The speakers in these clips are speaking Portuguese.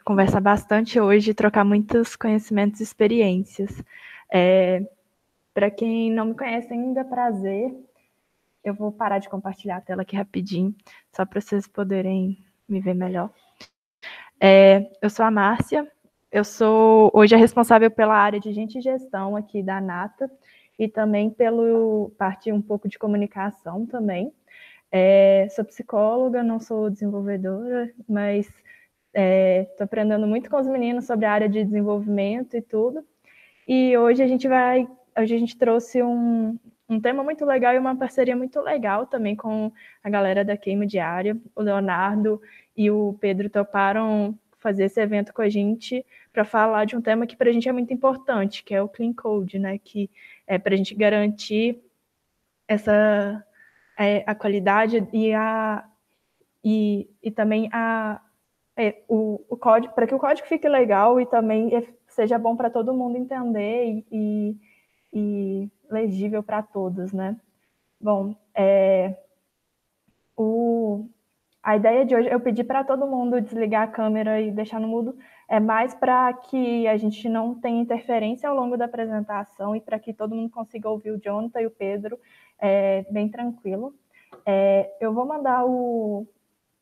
conversar bastante hoje, trocar muitos conhecimentos e experiências. Para quem não me conhece ainda, prazer. Eu vou parar de compartilhar a tela aqui rapidinho, só para vocês poderem me ver melhor. Eu sou a Márcia, eu sou hoje a responsável pela área de gente e gestão aqui da Nata e também pelo parte um pouco de comunicação também. Sou psicóloga, não sou desenvolvedora, mas estou aprendendo muito com os meninos sobre a área de desenvolvimento e tudo. E hoje a gente trouxe um tema muito legal e uma parceria muito legal também com a galera da Queima Diária. O Leonardo e o Pedro toparam fazer esse evento com a gente para falar de um tema que para a gente é muito importante, que é o Clean Code, né? Que é para a gente garantir a qualidade e também o código, para que o código fique legal e também seja bom para todo mundo entender e legível para todos, né? Bom, a ideia de hoje, eu pedi para todo mundo desligar a câmera e deixar no mudo, é mais para que a gente não tenha interferência ao longo da apresentação e para que todo mundo consiga ouvir o Jonathan e o Pedro bem tranquilo. Eu vou mandar um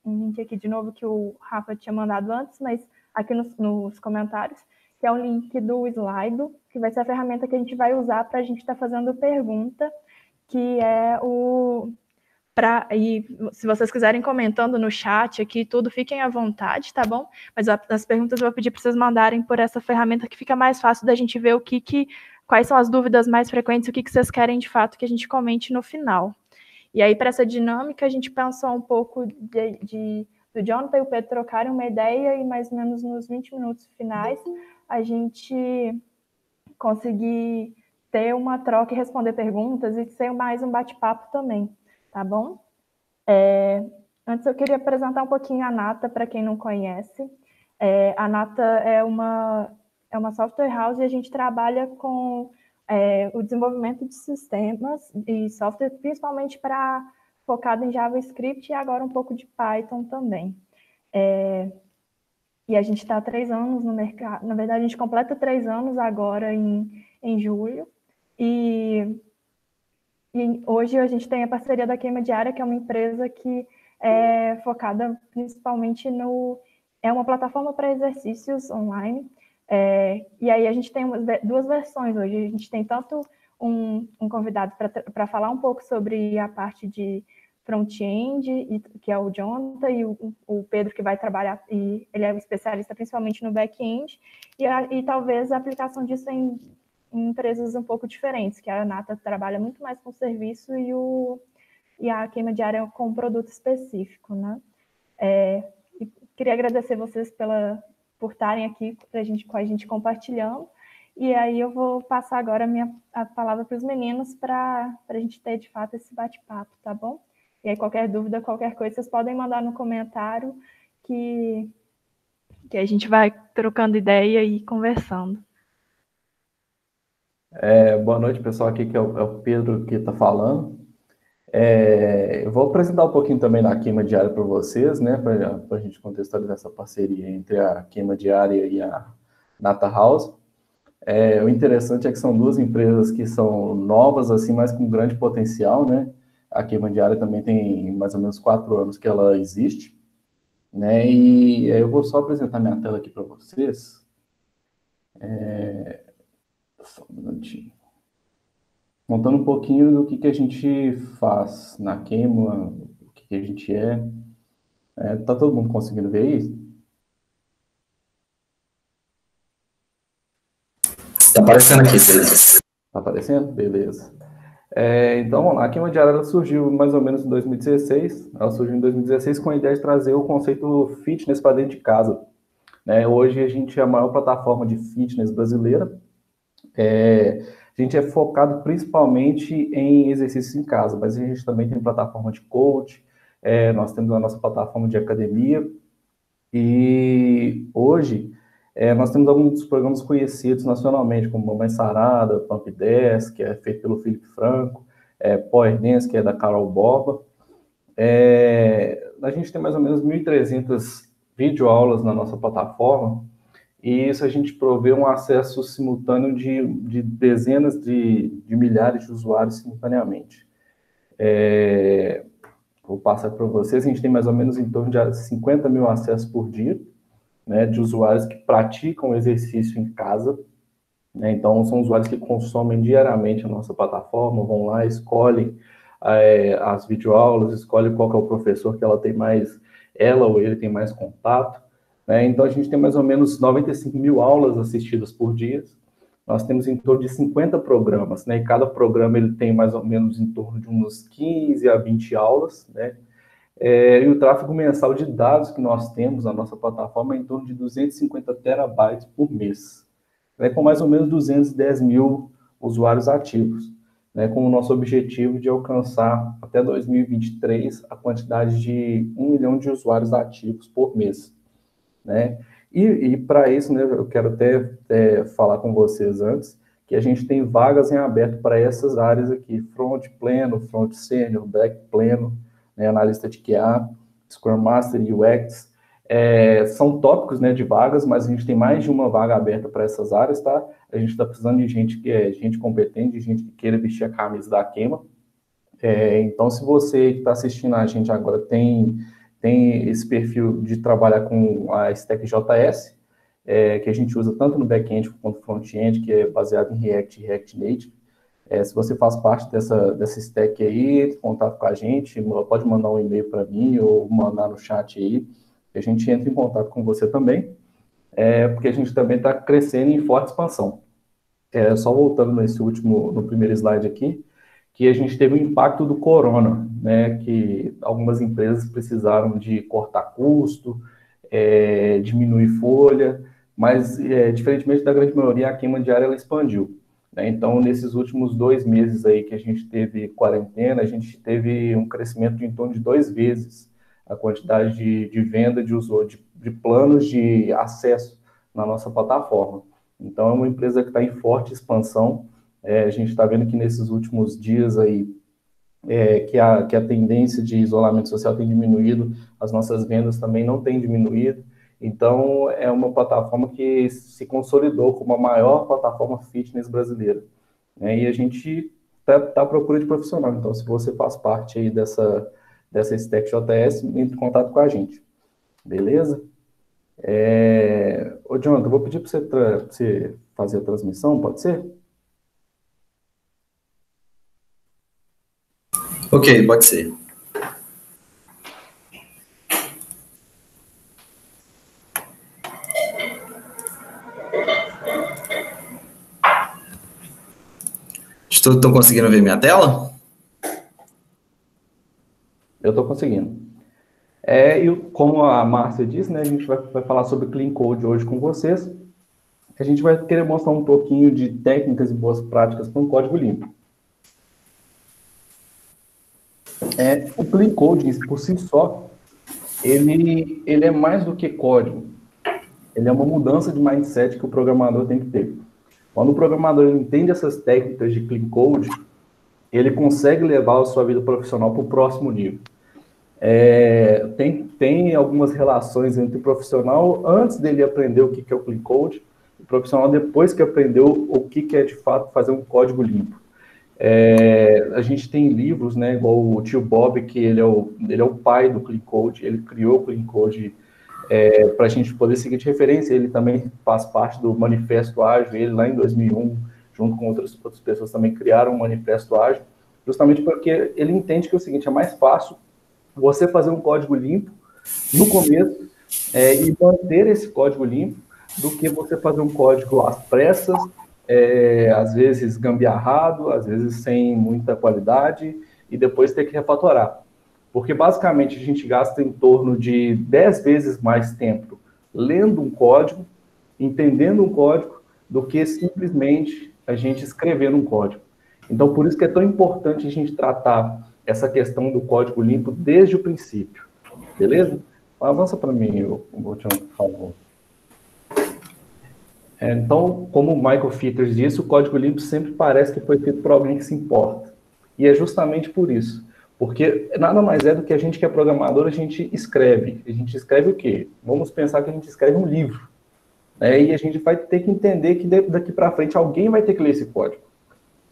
link aqui de novo que o Rafa tinha mandado antes, mas aqui nos comentários, que é o link do Slido, que vai ser a ferramenta que a gente vai usar para a gente estar fazendo pergunta, que é e se vocês quiserem comentando no chat aqui, tudo, fiquem à vontade, tá bom? Mas as perguntas eu vou pedir para vocês mandarem por essa ferramenta que fica mais fácil da gente ver quais são as dúvidas mais frequentes, o que vocês querem de fato que a gente comente no final. E aí, para essa dinâmica, a gente pensou um pouco do Jonathan e o Pedro trocarem uma ideia e mais ou menos nos 20 minutos finais a gente conseguir ter uma troca e responder perguntas e ser mais um bate-papo também, tá bom? Antes eu queria apresentar um pouquinho a Nata, para quem não conhece. A Nata é uma software house e a gente trabalha com o desenvolvimento de sistemas e software, principalmente focado em JavaScript e agora um pouco de Python também. E a gente está há 3 anos no mercado. Na verdade, a gente completa 3 anos agora em julho. E hoje a gente tem a parceria da Queima Diária, que é uma empresa que é focada principalmente é uma plataforma para exercícios online. E aí a gente tem duas versões hoje. A gente tem tanto um convidado para falar um pouco sobre a parte de front-end, que é o Jonathan, e o Pedro, que vai trabalhar, e ele é um especialista principalmente no back-end, e talvez a aplicação disso em empresas um pouco diferentes, que a Nata trabalha muito mais com serviço e a Queima Diária com um produto específico, né? E queria agradecer vocês por estarem aqui com a gente compartilhando, e aí eu vou passar agora a palavra para os meninos para a gente ter, de fato, esse bate-papo, tá bom? E aí qualquer dúvida, qualquer coisa, vocês podem mandar no comentário que a gente vai trocando ideia e conversando. Boa noite, pessoal. Aqui que é o Pedro que está falando. Eu vou apresentar um pouquinho também da Queima Diária para vocês, né, para a gente contextualizar essa parceria entre a Queima Diária e a Nata House. O interessante é que são duas empresas que são novas, assim, mas com grande potencial, né? A Queima Diária também tem mais ou menos 4 anos que ela existe, né? E eu vou só apresentar minha tela aqui para vocês. Só um minutinho. Contando um pouquinho do que a gente faz na Queima, o que a gente é. Tá todo mundo conseguindo ver isso? Tá aparecendo aqui, beleza. Tá aparecendo? Beleza. Então, vamos lá. A Queima Diária ela surgiu mais ou menos em 2016. Ela surgiu em 2016 com a ideia de trazer o conceito fitness para dentro de casa. Né? Hoje a gente é a maior plataforma de fitness brasileira. A gente é focado principalmente em exercícios em casa, mas a gente também tem plataforma de coach, nós temos a nossa plataforma de academia, e hoje nós temos alguns programas conhecidos nacionalmente, como Mamãe Sarada, Pump 10, que é feito pelo Felipe Franco, Power Dance, que é da Carol Borba. A gente tem mais ou menos 1.300 videoaulas na nossa plataforma, e isso a gente provê um acesso simultâneo de dezenas de milhares de usuários simultaneamente. Vou passar para vocês, a gente tem mais ou menos em torno de 50 mil acessos por dia, né, de usuários que praticam exercício em casa, né, então são usuários que consomem diariamente a nossa plataforma, vão lá, escolhem as videoaulas, escolhem qual que é o professor que ela ou ele tem mais contato, né, então a gente tem mais ou menos 95 mil aulas assistidas por dia, nós temos em torno de 50 programas, né, e cada programa ele tem mais ou menos em torno de uns 15 a 20 aulas, né, e o tráfego mensal de dados que nós temos na nossa plataforma é em torno de 250 terabytes por mês, né, com mais ou menos 210 mil usuários ativos, né, com o nosso objetivo de alcançar até 2023 a quantidade de 1 milhão de usuários ativos por mês, né? E para isso, né, eu quero até falar com vocês antes que a gente tem vagas em aberto para essas áreas aqui, front pleno, front sênior, back pleno, né, analista de QA, Scrum Master e UX. São tópicos, né, de vagas, mas a gente tem mais de uma vaga aberta para essas áreas, tá? A gente está precisando de gente gente competente, de gente que queira vestir a camisa da Queima. Então, se você que está assistindo a gente agora tem esse perfil de trabalhar com a Stack JS, que a gente usa tanto no back-end quanto no front-end, que é baseado em React e React Native. Se você faz parte dessa stack aí, entre em contato com a gente, pode mandar um e-mail para mim ou mandar no chat aí, que a gente entra em contato com você também, porque a gente também está crescendo em forte expansão. Só voltando no primeiro slide aqui, que a gente teve o impacto do corona, né, que algumas empresas precisaram de cortar custo, diminuir folha, mas, diferentemente da grande maioria, a queima diária ela expandiu, né? Então, nesses últimos 2 meses aí que a gente teve quarentena, a gente teve um crescimento de em torno de 2 vezes a quantidade de venda de planos de acesso na nossa plataforma. Então, é uma empresa que está em forte expansão. A gente está vendo que nesses últimos dias aí, que a tendência de isolamento social tem diminuído, as nossas vendas também não têm diminuído. Então, é uma plataforma que se consolidou como a maior plataforma fitness brasileira, né? E a gente está à procura de profissional. Então, se você faz parte aí dessa Stack JS, entre em contato com a gente. Beleza? Ô, Jonathan, eu vou pedir para você fazer a transmissão, pode ser? Ok, pode ser. Estão conseguindo ver minha tela? Eu estou conseguindo. E como a Márcia disse, né, a gente vai falar sobre Clean Code hoje com vocês. A gente vai querer mostrar um pouquinho de técnicas e boas práticas para um código limpo. O Clean Code, por si só, ele é mais do que código. Ele é uma mudança de mindset que o programador tem que ter. Quando o programador entende essas técnicas de Clean Code, ele consegue levar a sua vida profissional para o próximo nível. Tem algumas relações entre o profissional antes dele aprender o que é o Clean Code, e o profissional depois que aprendeu o que é de fato fazer um código limpo. A gente tem livros, né, igual o tio Bob, que ele é o pai do Clean Code, ele criou o Clean Code para a gente poder seguir de referência. Ele também faz parte do Manifesto Ágil, ele lá em 2001, junto com outras pessoas também criaram o Manifesto Ágil, justamente porque ele entende que é o seguinte, é mais fácil você fazer um código limpo no começo e manter esse código limpo do que você fazer um código às pressas, às vezes gambiarrado, às vezes sem muita qualidade, e depois ter que refatorar. Porque, basicamente, a gente gasta em torno de 10 vezes mais tempo lendo um código, entendendo um código, do que simplesmente a gente escrever um código. Então, por isso que é tão importante a gente tratar essa questão do código limpo desde o princípio. Beleza? Avança para mim, por favor. Então, como o Michael Fitters disse, o código limpo sempre parece que foi feito por alguém que se importa. E é justamente por isso. Porque nada mais é do que a gente que é programador, a gente escreve. A gente escreve o quê? Vamos pensar que a gente escreve um livro, né? E a gente vai ter que entender que daqui para frente alguém vai ter que ler esse código.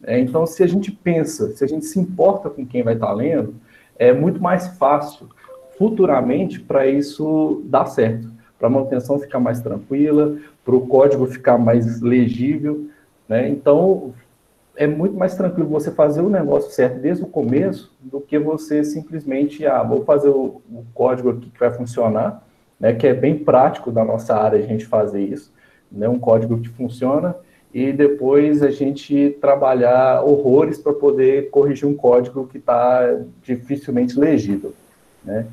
Então, se a gente pensa, se a gente se importa com quem vai estar lendo, é muito mais fácil futuramente para isso dar certo, para a manutenção ficar mais tranquila, para o código ficar mais legível, né? Então, é muito mais tranquilo você fazer o negócio certo desde o começo do que você simplesmente, vou fazer o código aqui que vai funcionar, né? Que é bem prático da nossa área a gente fazer isso, né? Um código que funciona e depois a gente trabalhar horrores para poder corrigir um código que está dificilmente legível, né?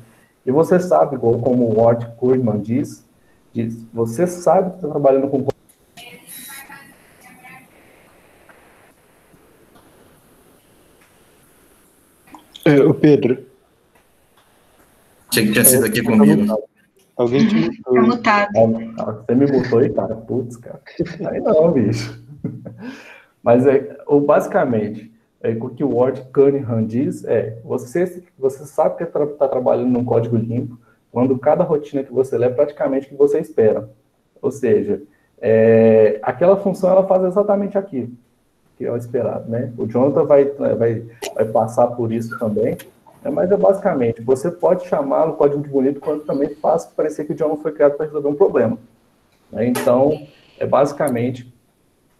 E você sabe, como o Ward Kuhlman diz, você sabe que está trabalhando com O Pedro. Tinha que ter sido aqui comigo. Alguém te mutou. Tá mutado. Você me mutou aí, cara. Putz, cara. Aí não, bicho. Mas basicamente, o que o Ward Cunningham diz você sabe que está trabalhando num código limpo, quando cada rotina que você lê é praticamente o que você espera. Ou seja, aquela função ela faz exatamente aquilo que é o esperado, né? O Jonathan vai passar por isso também, mas basicamente, você pode chamar o código de bonito quando também faz parecer que o Jonathan foi criado para resolver um problema, né? Então, basicamente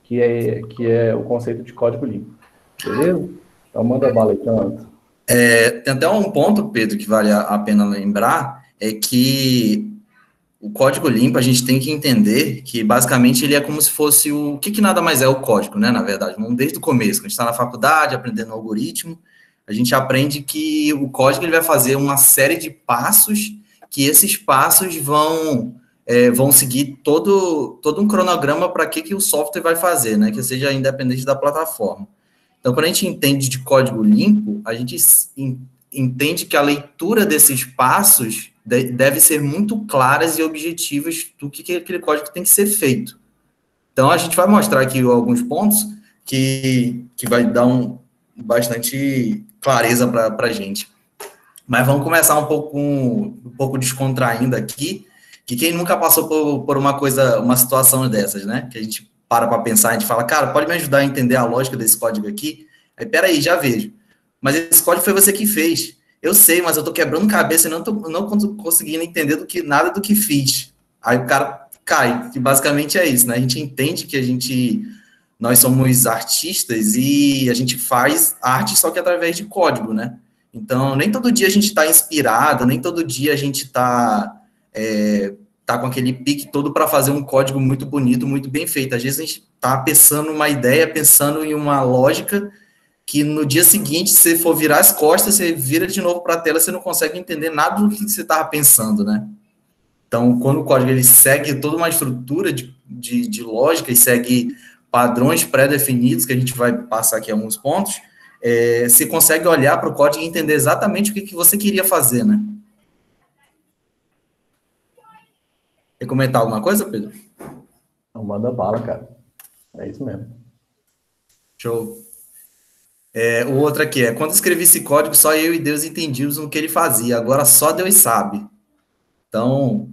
que é o conceito de código limpo, beleza? Então, manda bala aí, Jonathan. Tem até um ponto, Pedro, que vale a pena lembrar, é que o código limpo, a gente tem que entender que, basicamente, ele é como se fosse o que nada mais é o código, né, na verdade. Vamos desde o começo, quando a gente está na faculdade, aprendendo algoritmo, a gente aprende que o código ele vai fazer uma série de passos, que esses passos vão seguir todo um cronograma para que o software vai fazer, né, que seja independente da plataforma. Então, quando a gente entende de código limpo, a gente entende que a leitura desses passos deve ser muito claras e objetivas do que aquele código tem que ser feito. Então, a gente vai mostrar aqui alguns pontos que vai dar bastante clareza para a gente. Mas vamos começar um pouco descontraindo aqui, que quem nunca passou por uma situação dessas, né? Que a gente para pensar, a gente fala, cara, pode me ajudar a entender a lógica desse código aqui? Aí, peraí, já vejo. Mas esse código foi você que fez. Eu sei, mas eu estou quebrando cabeça e não estou conseguindo entender nada do que fiz. Aí o cara cai, que basicamente é isso, né? A gente entende que nós somos artistas e a gente faz arte só que através de código, né? Então, nem todo dia a gente está inspirado, nem todo dia a gente está com aquele pique todo para fazer um código muito bonito, muito bem feito. Às vezes a gente está pensando uma ideia, pensando em uma lógica, que no dia seguinte, se você for virar as costas, você vira de novo para a tela, você não consegue entender nada do que você estava pensando, né? Então, quando o código ele segue toda uma estrutura de lógica e segue padrões pré-definidos, que a gente vai passar aqui alguns pontos, você consegue olhar para o código e entender exatamente o que você queria fazer, né? Quer comentar alguma coisa, Pedro? Não, manda bala, cara. É isso mesmo. Show. O outro aqui quando escrevi esse código, só eu e Deus entendíamos o que ele fazia, agora só Deus sabe. Então,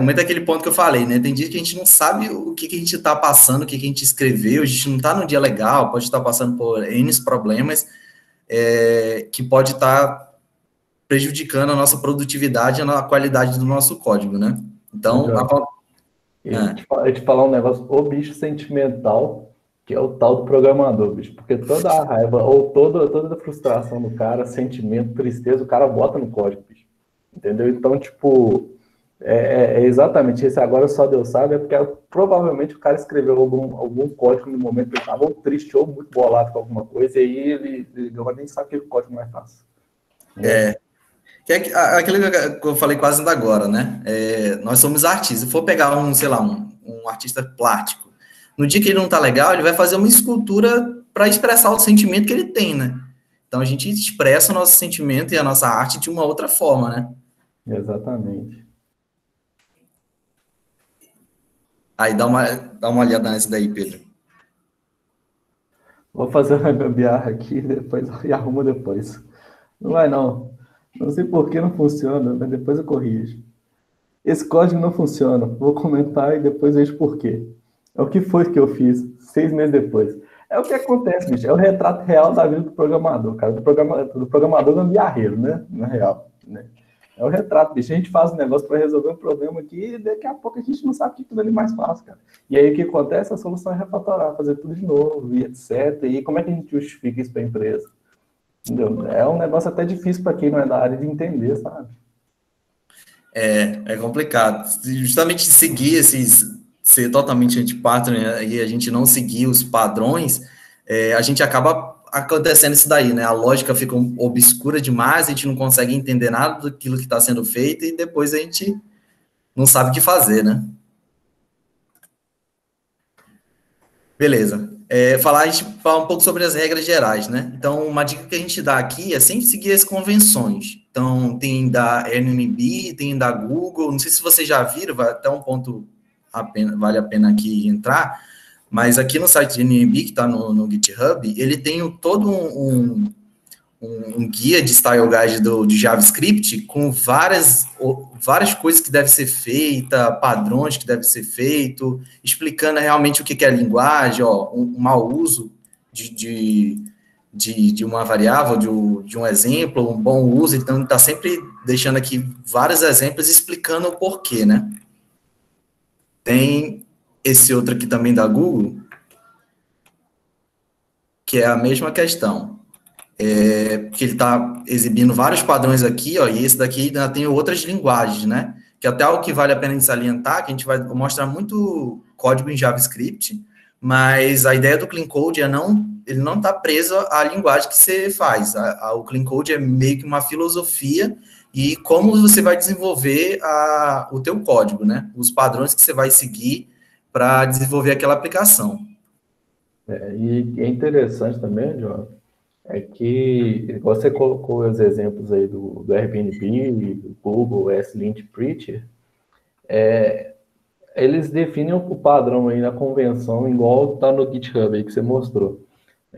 muito aquele ponto que eu falei, né? Tem dia que a gente não sabe o que a gente está passando, o que a gente escreveu, a gente não está num dia legal, pode estar passando por N problemas, que pode estar prejudicando a nossa produtividade e a qualidade do nosso código, né? Então, eu te falar um negócio, o bicho sentimental, que é o tal do programador, bicho, porque toda a raiva ou toda a frustração do cara, sentimento, tristeza, o cara bota no código, bicho, entendeu? Então, tipo, exatamente esse agora só Deus sabe, porque provavelmente o cara escreveu algum código no momento que ele estava ou triste ou muito bolado com alguma coisa, e aí ele agora nem sabe que o código mais fácil. Que é aquilo que eu falei quase ainda agora, né? Nós somos artistas. Se for pegar um artista plástico, no dia que ele não tá legal, ele vai fazer uma escultura para expressar o sentimento que ele tem, né? Então a gente expressa o nosso sentimento e a nossa arte de uma outra forma, né? Exatamente. Aí dá uma olhada nessa daí, Pedro. Vou fazer uma gambiarra aqui depois e arrumo depois. Não vai não. Não sei por que não funciona, mas depois eu corrijo. Esse código não funciona. Vou comentar e depois vejo por quê. É o que foi que eu fiz 6 meses depois. É o que acontece, bicho. É o retrato real da vida do programador, cara. Do programador gambiarreiro, né? Na real, né? É o retrato, bicho. A gente faz um negócio para resolver um problema aqui e daqui a pouco a gente não sabe o que tudo ali mais fácil, cara. E aí o que acontece? A solução é refatorar, fazer tudo de novo e etc. E como é que a gente justifica isso para a empresa? Entendeu? É um negócio até difícil para quem não é da área de entender, sabe? É complicado. Justamente seguir ser totalmente anti-pattern, né, e a gente não seguir os padrões, a gente acaba acontecendo isso daí, né? A lógica fica obscura demais, a gente não consegue entender nada daquilo que está sendo feito e depois a gente não sabe o que fazer, né? Beleza. A gente fala um pouco sobre as regras gerais, né? Então, uma dica que a gente dá aqui é sempre seguir as convenções. Então, tem da Airbnb, tem da Google, não sei se vocês já viram, vai até um ponto vale a pena aqui entrar, mas aqui no site de Airbnb, que está no GitHub, ele tem todo um guia de style guide de JavaScript com várias coisas que devem ser feitas, padrões que devem ser feitos, explicando realmente o que é a linguagem, um mau uso de uma variável, de um exemplo, um bom uso. Então, está sempre deixando aqui vários exemplos explicando o porquê, né? Tem esse outro aqui também da Google, que é a mesma questão. Que ele está exibindo vários padrões aqui, ó, e esse daqui ainda tem outras linguagens, né? Que até algo que vale a pena de salientar, que a gente vai mostrar muito código em JavaScript, mas a ideia do Clean Code ele não está preso à linguagem que você faz. O Clean Code é meio que uma filosofia e como você vai desenvolver o teu código, né? Os padrões que você vai seguir para desenvolver aquela aplicação. E é interessante também, John, é que você colocou os exemplos aí do Airbnb, do Google, S-Lint Preacher, eles definem o padrão aí na convenção, igual está no GitHub aí que você mostrou.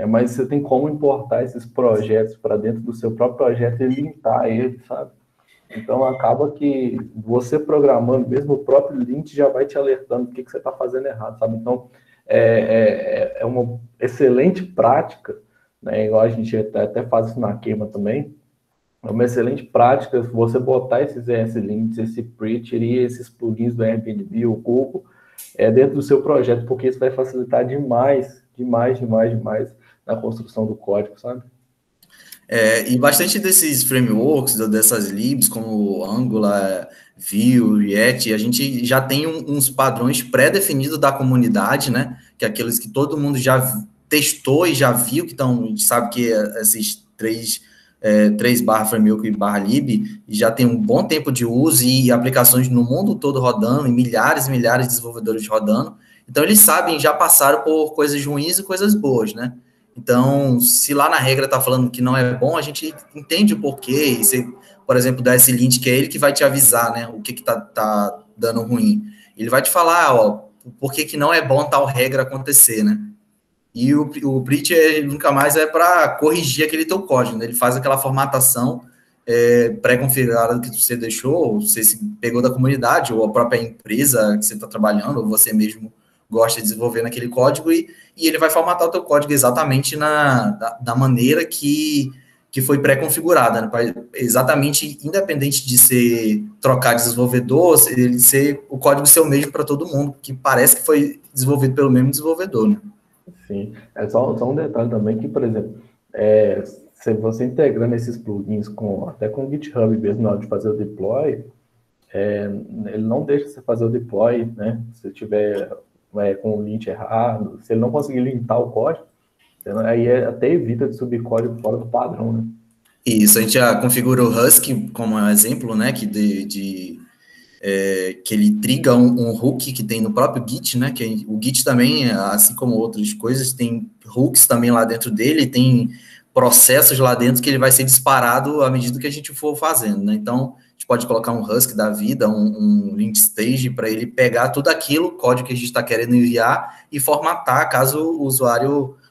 Mas você tem como importar esses projetos para dentro do seu próprio projeto e lintar ele, sabe? Então acaba que você programando, mesmo o próprio lint já vai te alertando o que você está fazendo errado, sabe? Então é uma excelente prática, né? Igual a gente até faz isso na queima também. É uma excelente prática você botar esses ESLints, esse Preacher e esses plugins do Airbnb, o Google, dentro do seu projeto, porque isso vai facilitar demais na construção do código, sabe? E bastante desses frameworks, dessas libs, como Angular, Vue, React, a gente já tem uns padrões pré-definidos da comunidade, né? Que é aqueles que todo mundo já testou e já viu, que a gente sabe que esses três /framework e /lib já tem um bom tempo de uso e aplicações no mundo todo rodando, e milhares e milhares de desenvolvedores rodando. Então, eles sabem, já passaram por coisas ruins e coisas boas, né? Então, se lá na regra está falando que não é bom, a gente entende o porquê. E você, por exemplo, dá esse link que é ele que vai te avisar, né? O que tá dando ruim. Ele vai te falar, ó, por que não é bom tal regra acontecer, né? E o Preacher nunca mais é para corrigir aquele teu código, né? Ele faz aquela formatação pré-configurada que você deixou, ou você se pegou da comunidade, ou a própria empresa que você está trabalhando, ou você mesmo gosta de desenvolver naquele código, e ele vai formatar o teu código exatamente da maneira que foi pré-configurada, né? Exatamente, independente de ser trocar de desenvolvedor, ele ser o código ser o mesmo para todo mundo, que parece que foi desenvolvido pelo mesmo desenvolvedor, né? Sim, só um detalhe também que, por exemplo, se você integrando esses plugins até com o GitHub mesmo, na hora de fazer o deploy, ele não deixa você fazer o deploy, né? Se tiver com o lint errado, se ele não conseguir lintar o código, aí até evita de subir código fora do padrão, né? Isso, a gente já configura o Husky como exemplo, né, que ele triga um hook que tem no próprio Git, né, que o Git também, assim como outras coisas, tem hooks também lá dentro dele, tem processos lá dentro que ele vai ser disparado à medida que a gente for fazendo, né? Então, a gente pode colocar um Husky da vida, um lint stage, para ele pegar tudo aquilo, código que a gente está querendo enviar, e formatar, caso o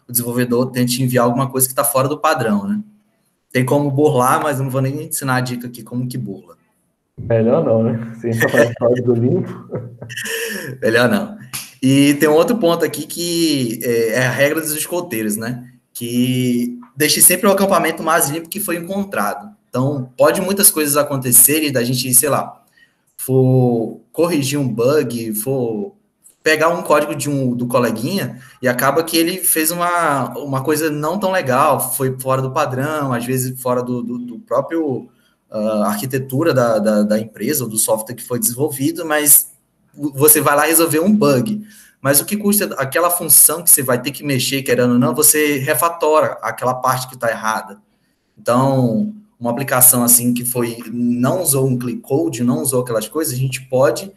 desenvolvedor tente enviar alguma coisa que está fora do padrão, né? Tem como burlar, mas não vou nem ensinar a dica aqui como que burla. Melhor não, né? Se a gente faz código limpo. Melhor não. E tem um outro ponto aqui que é a regra dos escoteiros, né? Que deixe sempre o acampamento mais limpo que foi encontrado. Então, pode muitas coisas acontecerem da gente, sei lá, for corrigir um bug, for pegar um código do coleguinha e acaba que ele fez uma coisa não tão legal, foi fora do padrão, às vezes fora do próprio arquitetura da empresa ou do software que foi desenvolvido, mas você vai lá resolver um bug. Mas o que custa aquela função que você vai ter que mexer, querendo ou não, você refatora aquela parte que está errada. Então, uma aplicação assim que não usou um clean code, não usou aquelas coisas, a gente pode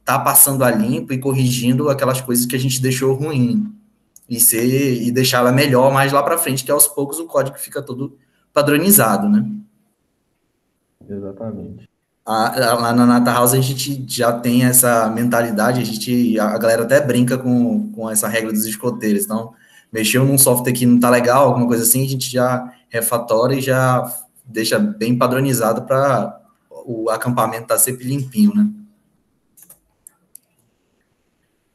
tá passando a limpo e corrigindo aquelas coisas que a gente deixou ruim e deixar ela melhor mais lá para frente, que aos poucos o código fica todo padronizado, né? Exatamente. Lá na Nata House a gente já tem essa mentalidade, a galera até brinca com essa regra dos escoteiros. Então, mexeu num software que não tá legal, alguma coisa assim, a gente já refatora e já deixa bem padronizado para o acampamento estar sempre limpinho, né?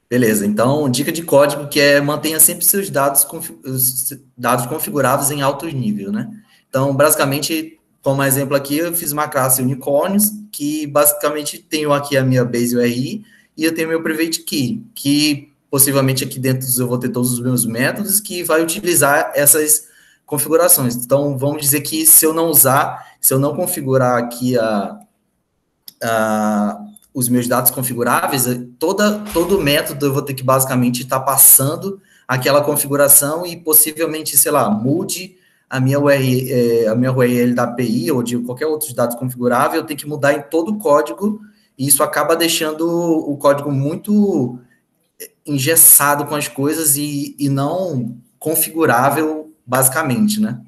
Beleza, então, dica de código que mantenha sempre seus dados configuráveis em alto nível, né? Então, basicamente, como exemplo aqui, eu fiz uma classe unicórnios, que basicamente tenho aqui a minha base URI e eu tenho meu private key, que possivelmente aqui dentro eu vou ter todos os meus métodos que vai utilizar essas configurações. Então, vamos dizer que se eu não configurar aqui os meus dados configuráveis, todo método eu vou ter que basicamente estar passando aquela configuração e possivelmente, sei lá, mude a minha URL da API ou de qualquer outro dado configurável, eu tenho que mudar em todo o código e isso acaba deixando o código muito engessado com as coisas e não configurável, basicamente, né?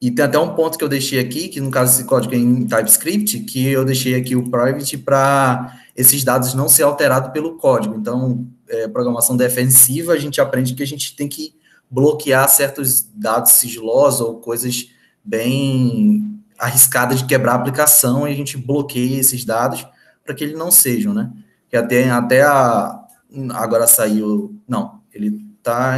E tem até um ponto que eu deixei aqui, que no caso esse código é em TypeScript, que eu deixei aqui o private para esses dados não ser alterados pelo código. Então, programação defensiva, a gente aprende que a gente tem que bloquear certos dados sigilosos ou coisas bem arriscadas de quebrar a aplicação e a gente bloqueia esses dados para que eles não sejam, né? Que agora saiu... Não, ele está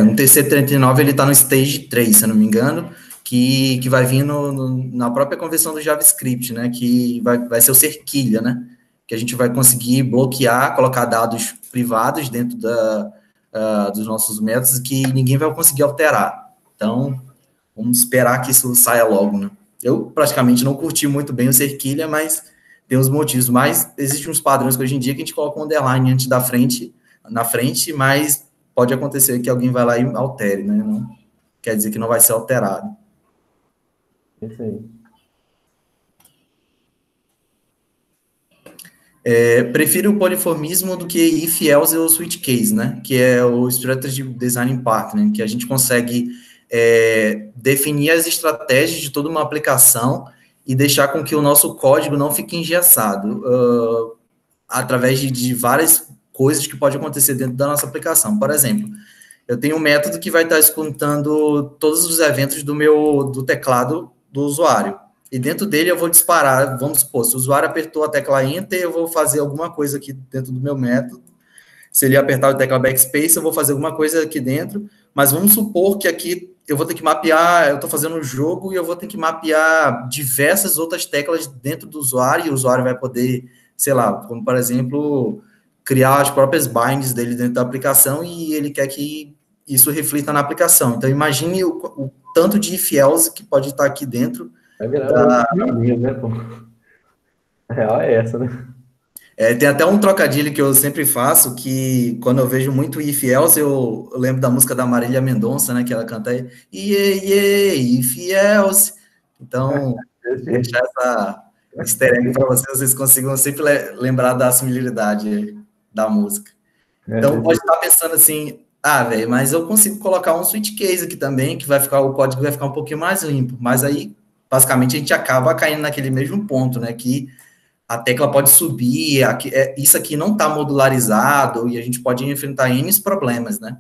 no TC39 ele está no Stage 3, se eu não me engano, que vai vir na própria convenção do JavaScript, né? Que vai ser o cerquilha, né? Que a gente vai conseguir bloquear, colocar dados privados dentro dos nossos métodos que ninguém vai conseguir alterar. Então, vamos esperar que isso saia logo, né? Eu praticamente não curti muito bem o cerquilha, mas tem uns motivos. Mas existem uns padrões que hoje em dia que a gente coloca um underline antes na frente, mas pode acontecer que alguém vai lá e altere, né? Não quer dizer que não vai ser alterado. Isso aí. Prefiro o poliformismo do que if, else ou switch case, né? Que é o Strategy Design Partner, que a gente consegue definir as estratégias de toda uma aplicação e deixar com que o nosso código não fique engessado através de várias coisas que podem acontecer dentro da nossa aplicação. Por exemplo, eu tenho um método que vai estar escutando todos os eventos do teclado do usuário. E dentro dele eu vou disparar, vamos supor, se o usuário apertou a tecla Enter, eu vou fazer alguma coisa aqui dentro do meu método. Se ele apertar a tecla Backspace, eu vou fazer alguma coisa aqui dentro. Mas vamos supor que aqui eu vou ter que mapear, eu estou fazendo um jogo e eu vou ter que mapear diversas outras teclas dentro do usuário, e o usuário vai poder, sei lá, como por exemplo, criar as próprias binds dele dentro da aplicação e ele quer que isso reflita na aplicação. Então, imagine o tanto de if-else que pode estar aqui dentro. Vai virar né, pô? A real é essa, né? Tem até um trocadilho que eu sempre faço, que quando eu vejo muito if-else, eu lembro da música da Marília Mendonça, né, que ela canta aí, if-else. Então, deixar essa easter egg para vocês consigam sempre lembrar da similaridade da música. Então, pode estar pensando assim, velho, mas eu consigo colocar um switch case aqui também, que o código vai ficar um pouquinho mais limpo, mas aí, basicamente, a gente acaba caindo naquele mesmo ponto, né, que a tecla pode subir, isso aqui não está modularizado, e a gente pode enfrentar N problemas, né?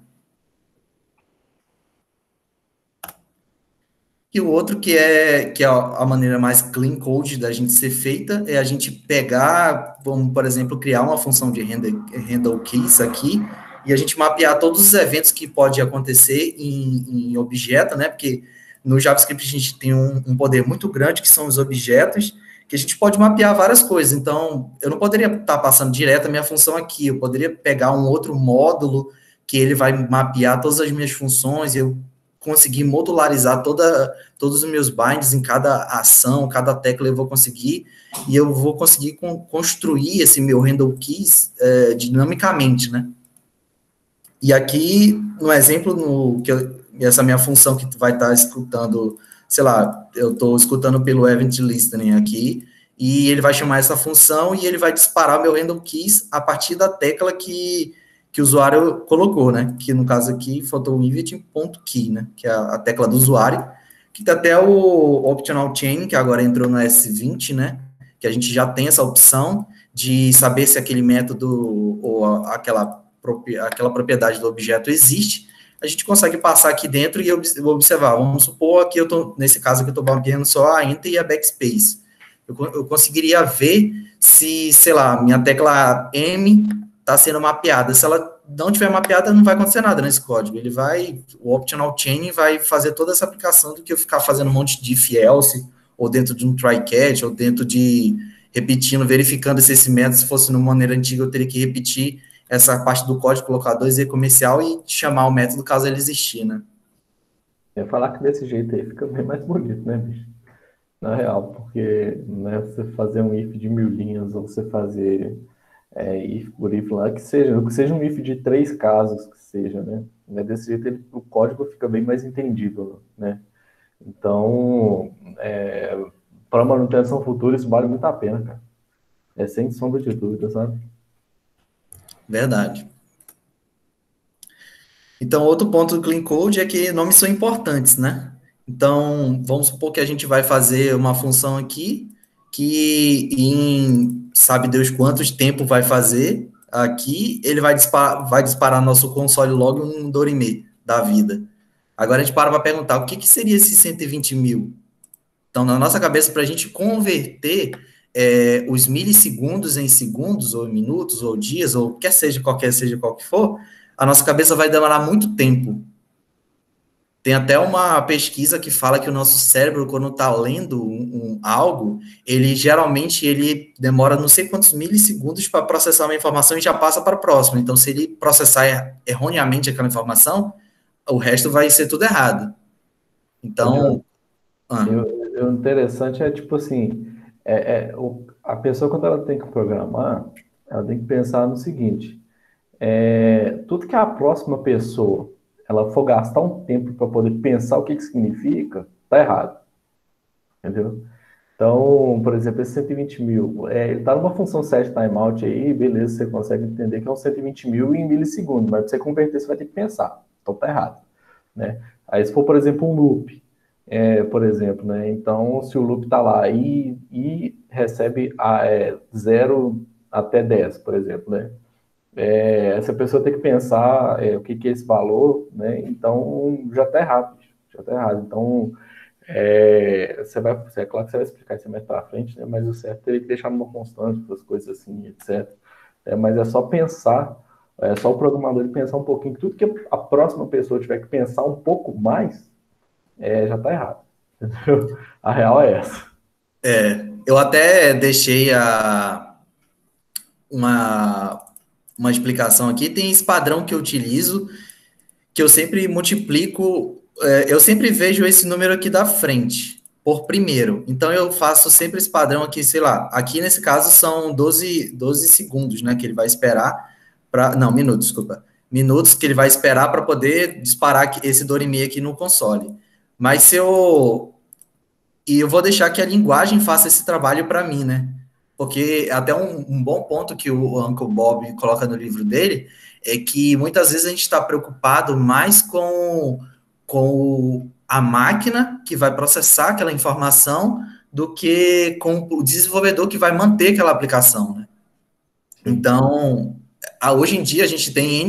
E o outro que é a maneira mais clean code da gente ser feita é a gente pegar, vamos, por exemplo, criar uma função de handle keys aqui e a gente mapear todos os eventos que pode acontecer em objeto, né? Porque no JavaScript a gente tem um poder muito grande que são os objetos, que a gente pode mapear várias coisas. Então, eu não poderia estar passando direto a minha função aqui, eu poderia pegar um outro módulo que ele vai mapear todas as minhas funções e eu conseguir modularizar todos os meus binds em cada ação, cada tecla eu vou conseguir, e eu vou conseguir construir esse meu handle keys dinamicamente, né? E aqui, no exemplo, essa minha função que tu vai estar escutando, sei lá, eu estou escutando pelo event listening aqui, e ele vai chamar essa função e ele vai disparar meu handle keys a partir da tecla que o usuário colocou, né? Que no caso aqui, faltou o init.key, né? Que é a tecla do usuário, que tem até o optional chain, que agora entrou no S20, né? Que a gente já tem essa opção de saber se aquele método ou aquela propriedade do objeto existe. A gente consegue passar aqui dentro e observar. Vamos supor que nesse caso aqui eu estou mapeando só a enter e a backspace. Eu conseguiria ver se, sei lá, minha tecla M está sendo mapeada. Se ela não tiver mapeada, não vai acontecer nada nesse código. O optional chain vai fazer toda essa aplicação do que eu ficar fazendo um monte de if else, ou dentro de um try catch, ou dentro de repetindo, verificando se esse método, se fosse numa maneira antiga, eu teria que repetir essa parte do código, colocar 2e comercial e chamar o método caso ele existir, né? Eu ia falar que desse jeito aí fica bem mais bonito, né, bicho? Na real, porque né, você fazer um if de 1000 linhas, ou você fazer if por if lá, que seja um if de 3 casos, que seja, né? Desse jeito o código fica bem mais entendível, né? Então, para manutenção futura, isso vale muito a pena, cara. Sem sombra de dúvida, sabe? Verdade. Então, outro ponto do Clean Code é que nomes são importantes, né? Então, vamos supor que a gente vai fazer uma função aqui, que em sabe Deus quantos tempo vai fazer aqui, ele vai disparar nosso console log um Dorime da vida. Agora a gente para perguntar, o que seria esses 120 mil? Então, na nossa cabeça, para a gente converter os milissegundos em segundos, ou minutos, ou dias, ou qualquer seja qual que for, a nossa cabeça vai demorar muito tempo. Tem até uma pesquisa que fala que o nosso cérebro, quando está lendo algo, geralmente demora não sei quantos milissegundos para processar uma informação e já passa para a próxima. Então, se ele processar erroneamente aquela informação, o resto vai ser tudo errado. Então... O interessante é, tipo assim, a pessoa, quando ela tem que programar, ela tem que pensar no seguinte, tudo que a próxima pessoa ela for gastar um tempo para poder pensar o que significa, tá errado. Entendeu? Então, por exemplo, esse 120 mil, ele tá numa função set timeout aí, beleza, você consegue entender que é um 120 mil em milissegundos, mas para você converter, você vai ter que pensar. Então tá errado. Né? Aí se for, por exemplo, um loop, por exemplo, né? Então, se o loop tá lá e recebe 0 até 10, por exemplo, né? Essa pessoa tem que pensar o que é esse valor, né? Então, já está errado. Então, é claro que você vai explicar isso mais para frente, né? Mas o certo teria que deixar numa constante, essas coisas assim, etc. Mas é só pensar, é só o programador pensar um pouquinho, que tudo que a próxima pessoa tiver que pensar um pouco mais, já está errado. Entendeu? A real é essa. Eu até deixei uma explicação aqui, tem esse padrão que eu utilizo, que eu sempre multiplico, eu sempre vejo esse número aqui da frente, por primeiro. Então, eu faço sempre esse padrão aqui, sei lá, aqui nesse caso são 12 segundos, né, que ele vai esperar minutos, desculpa. Minutos que ele vai esperar para poder disparar esse Dorime aqui no console. Mas eu vou deixar que a linguagem faça esse trabalho para mim, né? Porque até um bom ponto que o Uncle Bob coloca no livro dele é que muitas vezes a gente está preocupado mais com a máquina que vai processar aquela informação do que com o desenvolvedor que vai manter aquela aplicação, né? Então, hoje em dia a gente tem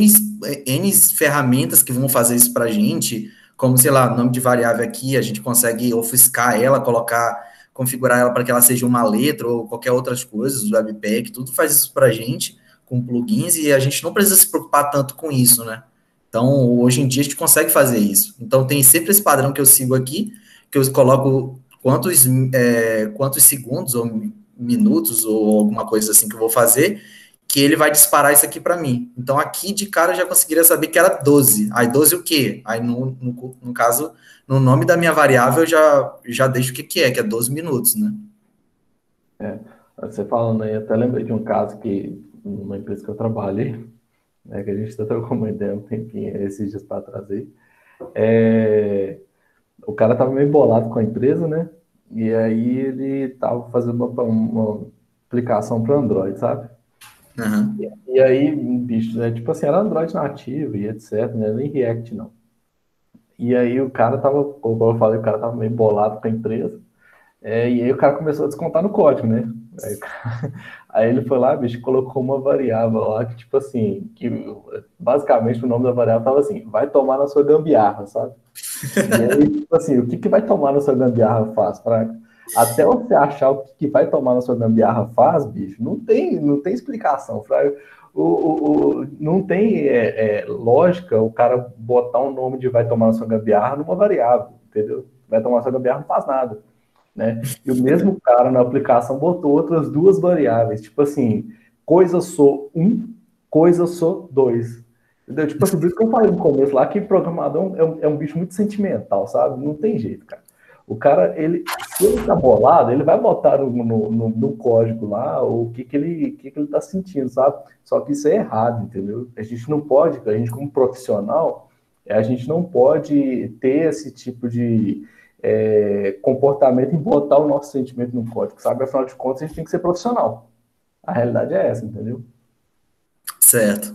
N ferramentas que vão fazer isso para a gente, como, sei lá, nome de variável aqui, a gente consegue ofuscar ela, configurar ela para que ela seja uma letra ou qualquer outras coisas, o Webpack, tudo faz isso para a gente, com plugins, e a gente não precisa se preocupar tanto com isso, né? Então, hoje em dia, a gente consegue fazer isso. Então, tem sempre esse padrão que eu sigo aqui, que eu coloco quantos segundos ou minutos ou alguma coisa assim que eu vou fazer, que ele vai disparar isso aqui para mim. Então, aqui de cara eu já conseguiria saber que era 12. Aí, 12 o quê? Aí, no caso, no nome da minha variável, eu já deixo o que é 12 minutos, né? Você falando aí, até lembrei de um caso que, numa empresa que eu trabalhei, né, que a gente até trocou uma ideia um tempinho, esses dias para trazer. O cara estava meio bolado com a empresa, né? E aí ele estava fazendo uma aplicação para Android, sabe? Uhum. E aí, bicho, né, tipo assim, era Android nativo e etc, né? Nem React, não. E aí o cara tava, como eu falei, o cara tava meio bolado com a empresa. E aí o cara começou a descontar no código, né? Aí ele foi lá, bicho, colocou uma variável lá que, tipo assim, que basicamente o nome da variável tava assim, vai tomar na sua gambiarra, sabe? E aí, tipo assim, o que vai tomar na sua gambiarra faz? Até você achar o que vai tomar na sua gambiarra faz, bicho, não tem explicação. Não tem lógica o cara botar um nome de vai tomar na sua gambiarra numa variável, entendeu? Vai tomar na sua gambiarra não faz nada, né? E o mesmo cara na aplicação botou outras duas variáveis, tipo assim, coisa sou 1, coisa sou 2. Entendeu? Tipo assim, por isso que eu falei no começo lá que programador é um bicho muito sentimental, sabe? Não tem jeito, cara. O cara, se ele tá bolado, ele vai botar no código lá o que ele tá sentindo, sabe? Só que isso é errado, entendeu? A gente não pode, a gente como profissional, a gente não pode ter esse tipo de comportamento em botar o nosso sentimento no código, sabe? Afinal de contas, a gente tem que ser profissional. A realidade é essa, entendeu? Certo.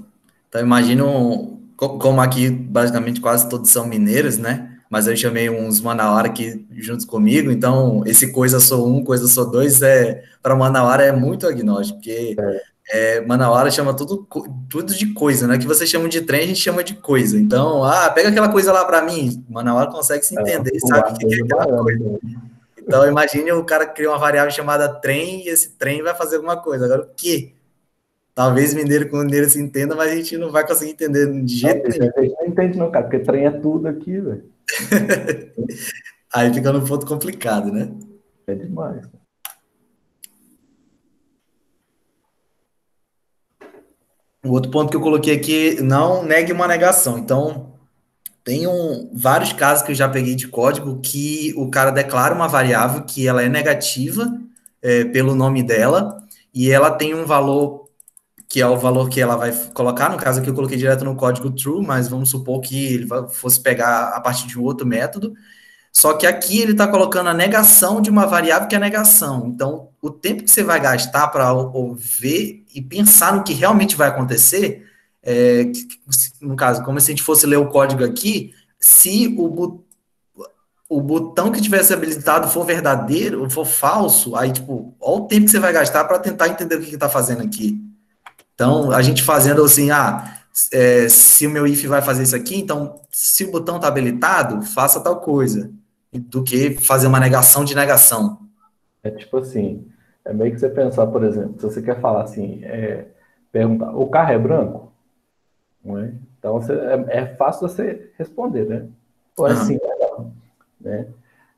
Então, imagino, como aqui basicamente quase todos são mineiros, né? Mas eu chamei uns Manauara aqui juntos comigo, então esse coisa sou 1, coisa sou 2, para Manauara é muito agnóstico, porque Manauara chama tudo de coisa, né? Que vocês chamam de trem, a gente chama de coisa. Então, pega aquela coisa lá para mim. Manauara consegue se entender, sabe o que é aquela coisa. Então, imagine o cara criar uma variável chamada trem e esse trem vai fazer alguma coisa. Agora, o quê? Talvez mineiro com mineiro se entenda, mas a gente não vai conseguir entender de jeito nenhum. A gente não entende não, cara, porque trem é tudo aqui, velho. Aí fica num ponto complicado, né? É demais. O outro ponto que eu coloquei aqui, não negue uma negação. Então, tem vários casos que eu já peguei de código que o cara declara uma variável que ela é negativa pelo nome dela e ela tem um valor que é o valor que ela vai colocar. No caso aqui eu coloquei direto no código true, mas vamos supor que ele fosse pegar a partir de um outro método. Só que aqui ele está colocando a negação de uma variável que é negação. Então, o tempo que você vai gastar para ver e pensar no que realmente vai acontecer, no caso, como se a gente fosse ler o código aqui, se o botão que tivesse habilitado for verdadeiro ou for falso, aí, tipo, olha o tempo que você vai gastar para tentar entender o que está fazendo aqui. Então, a gente fazendo assim, se o meu if vai fazer isso aqui, então, se o botão está habilitado, faça tal coisa, do que fazer uma negação de negação. É tipo assim, é meio que você pensar, por exemplo, se você quer falar assim, perguntar, o carro é branco? Não é? Então, é fácil você responder, né? Ou assim, não, né?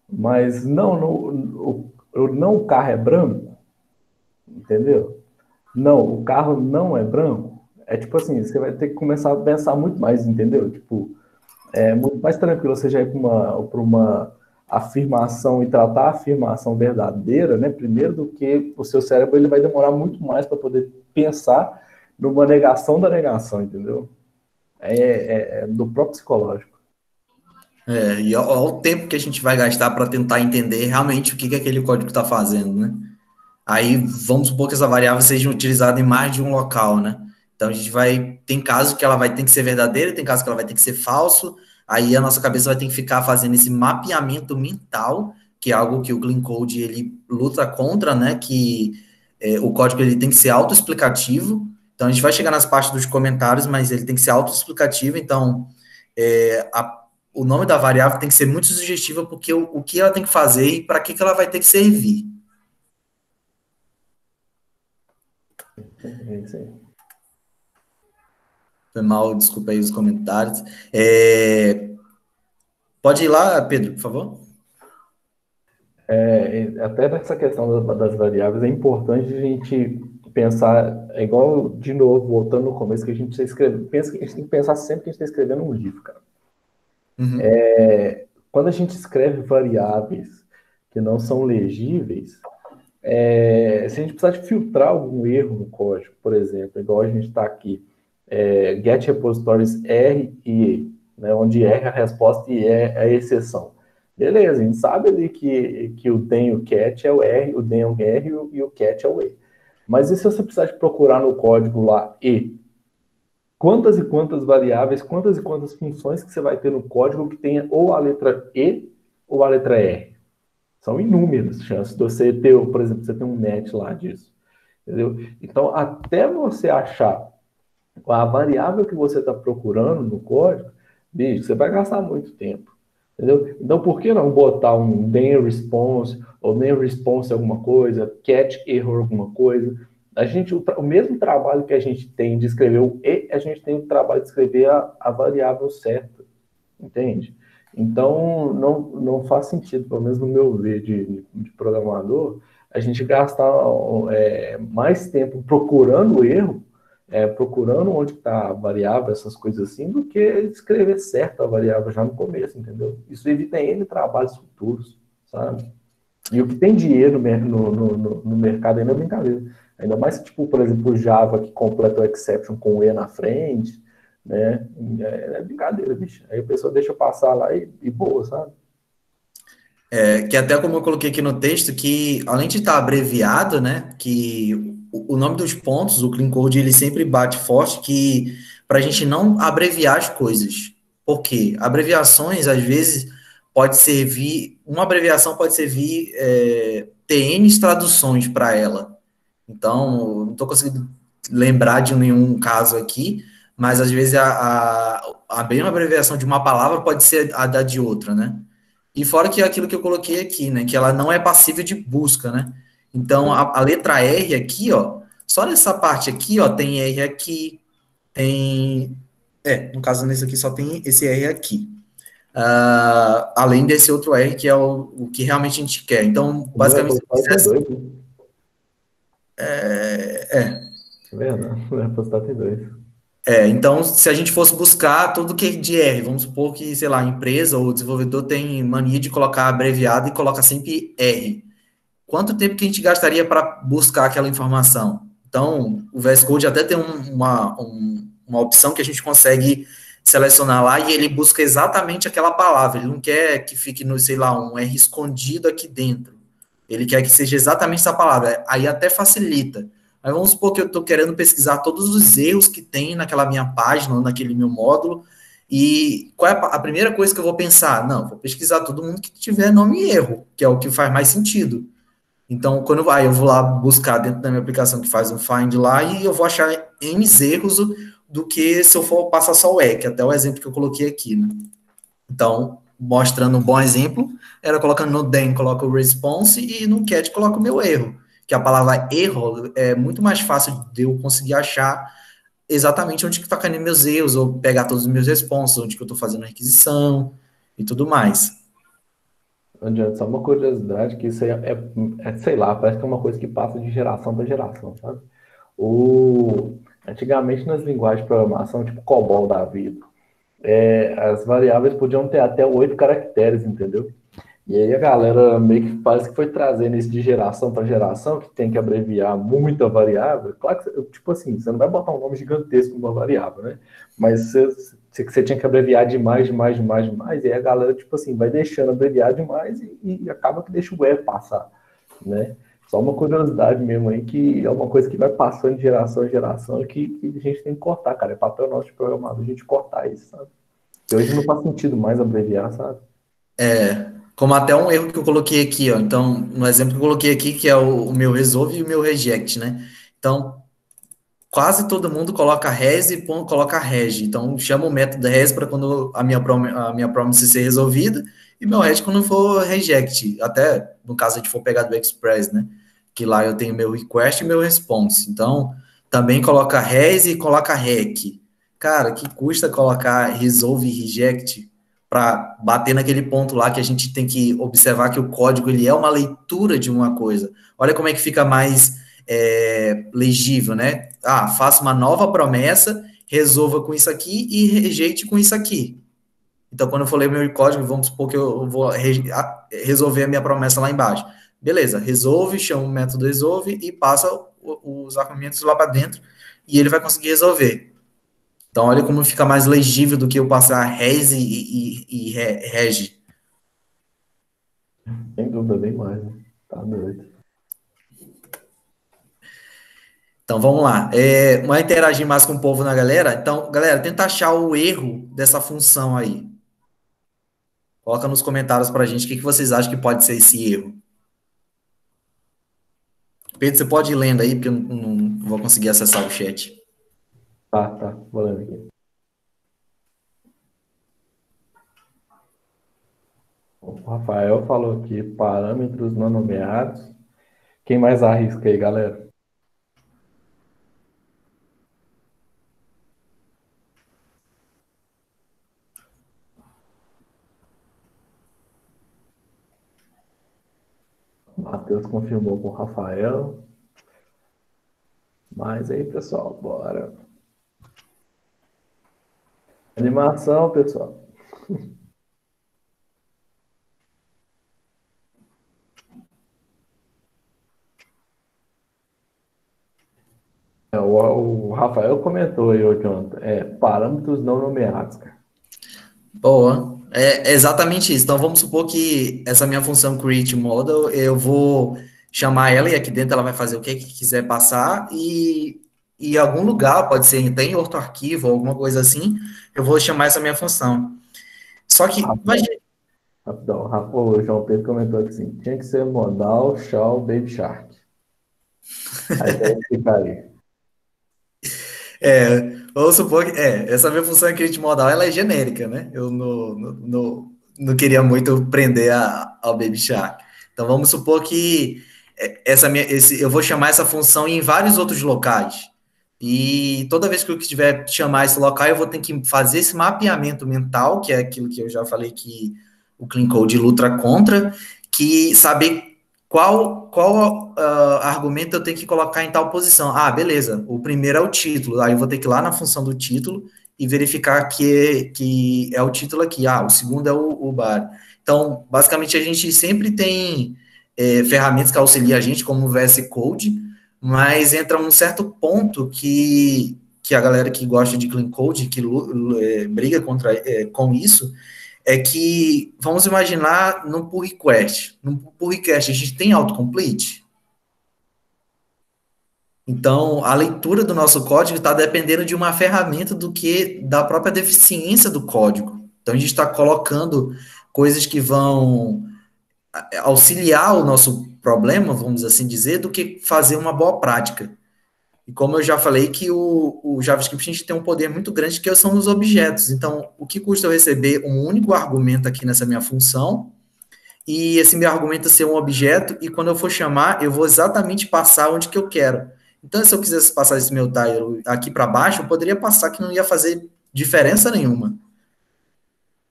Mas o carro é branco, entendeu? Não, o carro não é branco. É tipo assim, você vai ter que começar a pensar muito mais, entendeu? Tipo, é muito mais tranquilo você já ir para uma afirmação e tratar a afirmação verdadeira, né? Primeiro do que o seu cérebro ele vai demorar muito mais para poder pensar numa negação da negação, entendeu? Do próprio psicológico. E olha o tempo que a gente vai gastar para tentar entender realmente o que aquele código está fazendo, né? Aí vamos supor que essa variável seja utilizada em mais de um local, né? Então a gente tem casos que ela vai ter que ser verdadeira, tem casos que ela vai ter que ser falso, aí a nossa cabeça vai ter que ficar fazendo esse mapeamento mental, que é algo que o Clean Code ele luta contra, né? Que o código ele tem que ser autoexplicativo. Então a gente vai chegar nas partes dos comentários, mas ele tem que ser autoexplicativo. Então o nome da variável tem que ser muito sugestiva, porque o que ela tem que fazer e para que ela vai ter que servir. É isso aí. Foi mal, desculpa aí os comentários. Pode ir lá, Pedro, por favor. Até nessa questão das variáveis, é importante a gente pensar, é igual, de novo, voltando no começo, que a gente precisa escrever, pensa que a gente tem que pensar sempre que a gente está escrevendo um livro, cara. Uhum. Quando a gente escreve variáveis que não são legíveis, se a gente precisar de filtrar algum erro no código, por exemplo, igual a gente está aqui, get repositories R e E, né, onde R é a resposta e E é a exceção. Beleza, a gente sabe ali que o then e o cat é o R, o then é o R e o cat é o E. Mas e se você precisar de procurar no código lá E? Quantas e quantas variáveis, quantas e quantas funções que você vai ter no código que tenha ou a letra E ou a letra R? São inúmeras chances de você ter, por exemplo, você tem um match lá disso. Entendeu? Então, até você achar a variável que você está procurando no código, bicho, você vai gastar muito tempo. Entendeu? Então, por que não botar um then response, ou then response alguma coisa, catch error alguma coisa? O mesmo trabalho que a gente tem de escrever o E, a gente tem o trabalho de escrever a variável certa. Entende? Então, não faz sentido, pelo menos no meu ver de programador, a gente gastar mais tempo procurando o erro, procurando onde está a variável, essas coisas assim, do que escrever certo a variável já no começo, entendeu? Isso evita N trabalhos futuros, sabe? E o que tem dinheiro no mercado ainda é brincadeira. Ainda mais que, tipo, por exemplo, o Java que completa o exception com o E na frente, né? É brincadeira, bicho. Aí a pessoa deixa passar lá e boa, sabe? Que até como eu coloquei aqui no texto, que além de estar abreviado, né, que o nome dos pontos, o clean code, ele sempre bate forte que para a gente não abreviar as coisas. Por quê? Abreviações, às vezes, pode servir, uma abreviação pode servir ter N traduções para ela. Então, não estou conseguindo lembrar de nenhum caso aqui, mas às vezes a mesma abreviação de uma palavra pode ser a da de outra, né? E fora que é aquilo que eu coloquei aqui, né? Que ela não é passível de busca, né? Então, a letra R aqui, ó, só nessa parte aqui, ó, tem R aqui, tem... no caso, nesse aqui só tem esse R aqui. Além desse outro R, que é o que realmente a gente quer. Então, basicamente, se eu quisesse... Verdade, o repositório tem dois. Então, se a gente fosse buscar tudo que é de R, vamos supor que, sei lá, a empresa ou o desenvolvedor tem mania de colocar abreviado e coloca sempre R. Quanto tempo que a gente gastaria para buscar aquela informação? Então, o VS Code até tem uma opção que a gente consegue selecionar lá e ele busca exatamente aquela palavra. Ele não quer que fique no, sei lá, um R escondido aqui dentro. Ele quer que seja exatamente essa palavra. Aí até facilita. Mas vamos supor que eu estou querendo pesquisar todos os erros que tem naquela minha página, ou naquele meu módulo, e qual é a primeira coisa que eu vou pensar? Não, vou pesquisar todo mundo que tiver nome e erro, que é o que faz mais sentido. Então, quando eu vou lá buscar dentro da minha aplicação que faz um find lá, e eu vou achar N erros do que se eu for passar só o E, que é até o exemplo que eu coloquei aqui, né? Então, mostrando um bom exemplo, era colocando no then, coloca o response, e no cat coloca o meu erro. Que a palavra erro é muito mais fácil de eu conseguir achar exatamente onde que está caindo meus erros, ou pegar todos os meus responses, onde que eu estou fazendo a requisição e tudo mais. Não adianta, só uma curiosidade, que isso aí sei lá, parece que é uma coisa que passa de geração para geração, sabe? Antigamente nas linguagens de programação, tipo COBOL da vida, as variáveis podiam ter até 8 caracteres, entendeu? E aí a galera meio que parece que foi trazendo isso de geração para geração, que tem que abreviar muita variável. Claro que, tipo assim, você não vai botar um nome gigantesco numa variável, né? Mas você tinha que abreviar demais, e aí a galera, tipo assim, vai deixando abreviar demais e acaba que deixa o erro passar, né? Só uma curiosidade mesmo aí, que é uma coisa que vai passando de geração em geração e que a gente tem que cortar, cara. É papel nosso de programador a gente cortar isso, sabe? Porque hoje não faz sentido mais abreviar, sabe? Como até um erro que eu coloquei aqui, ó. Então, no exemplo que eu coloquei aqui, que é o meu resolve e o meu reject, né? Então, quase todo mundo coloca res e coloca reg. Então, chama o método res para quando a minha promise ser resolvida e meu reg quando for reject. Até no caso, a gente for pegar do Express, né? Que lá eu tenho meu request e meu response. Então, também coloca res e coloca rec. Cara, que custa colocar resolve e reject para bater naquele ponto lá que a gente tem que observar que o código ele é uma leitura de uma coisa. Olha como é que fica mais legível, né? Ah, faça uma nova promessa, resolva com isso aqui e rejeite com isso aqui. Então, quando eu for ler meu código, vamos supor que eu vou resolver a minha promessa lá embaixo. Beleza, resolve, chama o método resolve e passa os argumentos lá para dentro e ele vai conseguir resolver. Então, olha como fica mais legível do que eu passar res e reg. Sem dúvida, bem mais, né? Tá doido. Então, vamos lá. Vamos interagir mais com o povo na galera. Então, galera, tenta achar o erro dessa função aí. Coloca nos comentários pra gente o que vocês acham que pode ser esse erro. Pedro, você pode ir lendo aí, porque eu não vou conseguir acessar o chat. Tá, vou lendo aqui. O Rafael falou aqui, parâmetros não nomeados. Quem mais arrisca aí, galera? Matheus confirmou com o Rafael. Mas aí, pessoal, bora. Animação, pessoal. O Rafael comentou aí, Jonathan. Parâmetros não nomeados, cara. Boa. É exatamente isso. Então, vamos supor que essa minha função create model, eu vou chamar ela e aqui dentro ela vai fazer o que quiser passar e em algum lugar, pode ser até em outro arquivo ou alguma coisa assim, eu vou chamar essa minha função. Só que, imagina... Rapidão, o João Pedro comentou assim, tinha que ser modal, shall, baby shark. Aí tem que ficar aí. Vamos supor que essa minha função em create modal, ela é genérica, né? Eu não queria muito prender ao baby shark. Então, vamos supor que eu vou chamar essa função em vários outros locais. E toda vez que eu estiver chamar esse local, eu vou ter que fazer esse mapeamento mental, que é aquilo que eu já falei que o Clean Code luta contra, que saber qual argumento eu tenho que colocar em tal posição. Ah, beleza, o primeiro é o título, aí eu vou ter que ir lá na função do título e verificar que é o título aqui. Ah, o segundo é o body. Então, basicamente, a gente sempre tem ferramentas que auxiliam a gente, como o VS Code, mas entra um certo ponto que a galera que gosta de Clean Code, que briga com isso, é que, vamos imaginar, no pull request. No pull request, a gente tem autocomplete? Então, a leitura do nosso código está dependendo de uma ferramenta da própria deficiência do código. Então, a gente está colocando coisas que vão auxiliar o nosso problema, vamos assim dizer, do que fazer uma boa prática. E como eu já falei que o JavaScript a gente tem um poder muito grande que são os objetos. Então, o que custa eu receber um único argumento aqui nessa minha função e esse meu argumento ser um objeto e quando eu for chamar, eu vou exatamente passar onde que eu quero. Então, se eu quisesse passar esse meu tile aqui para baixo, eu poderia passar que não ia fazer diferença nenhuma.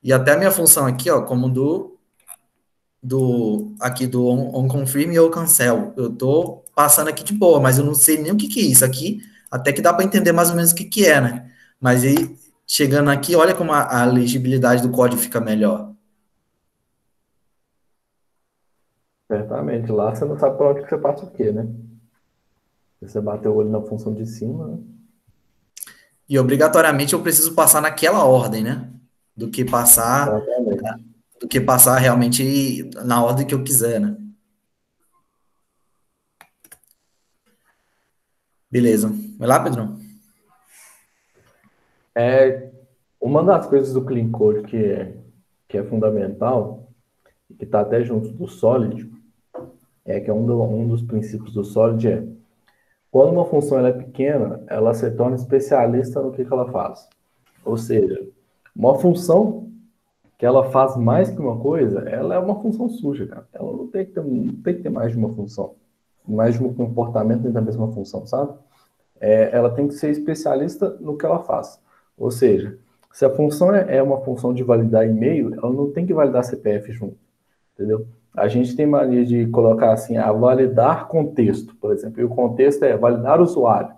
E até a minha função aqui, ó, como aqui do onConfirm ou cancel. Eu tô passando aqui de boa, mas eu não sei nem o que é isso aqui, até que dá para entender mais ou menos o que é, né? Mas aí, chegando aqui, olha como a legibilidade do código fica melhor. Certamente, lá você não sabe para onde que você passa o quê, né? Você bateu o olho na função de cima, né? E obrigatoriamente eu preciso passar naquela ordem, né? Do que passar realmente na ordem que eu quiser, né? Beleza. Vai lá, Pedrão. Uma das coisas do Clean Code que é fundamental, que está até junto do Solid, que é um dos princípios do Solid Quando uma função ela é pequena, ela se torna especialista no que ela faz. Ou seja, uma função que ela faz mais que uma coisa, ela é uma função suja, cara. Ela não tem que ter mais de uma função, mais de um comportamento dentro da mesma função, sabe? Ela tem que ser especialista no que ela faz. Ou seja, se a função é uma função de validar e-mail, ela não tem que validar CPF junto, entendeu? A gente tem mania de colocar assim, a validar contexto, por exemplo, e o contexto é validar usuário.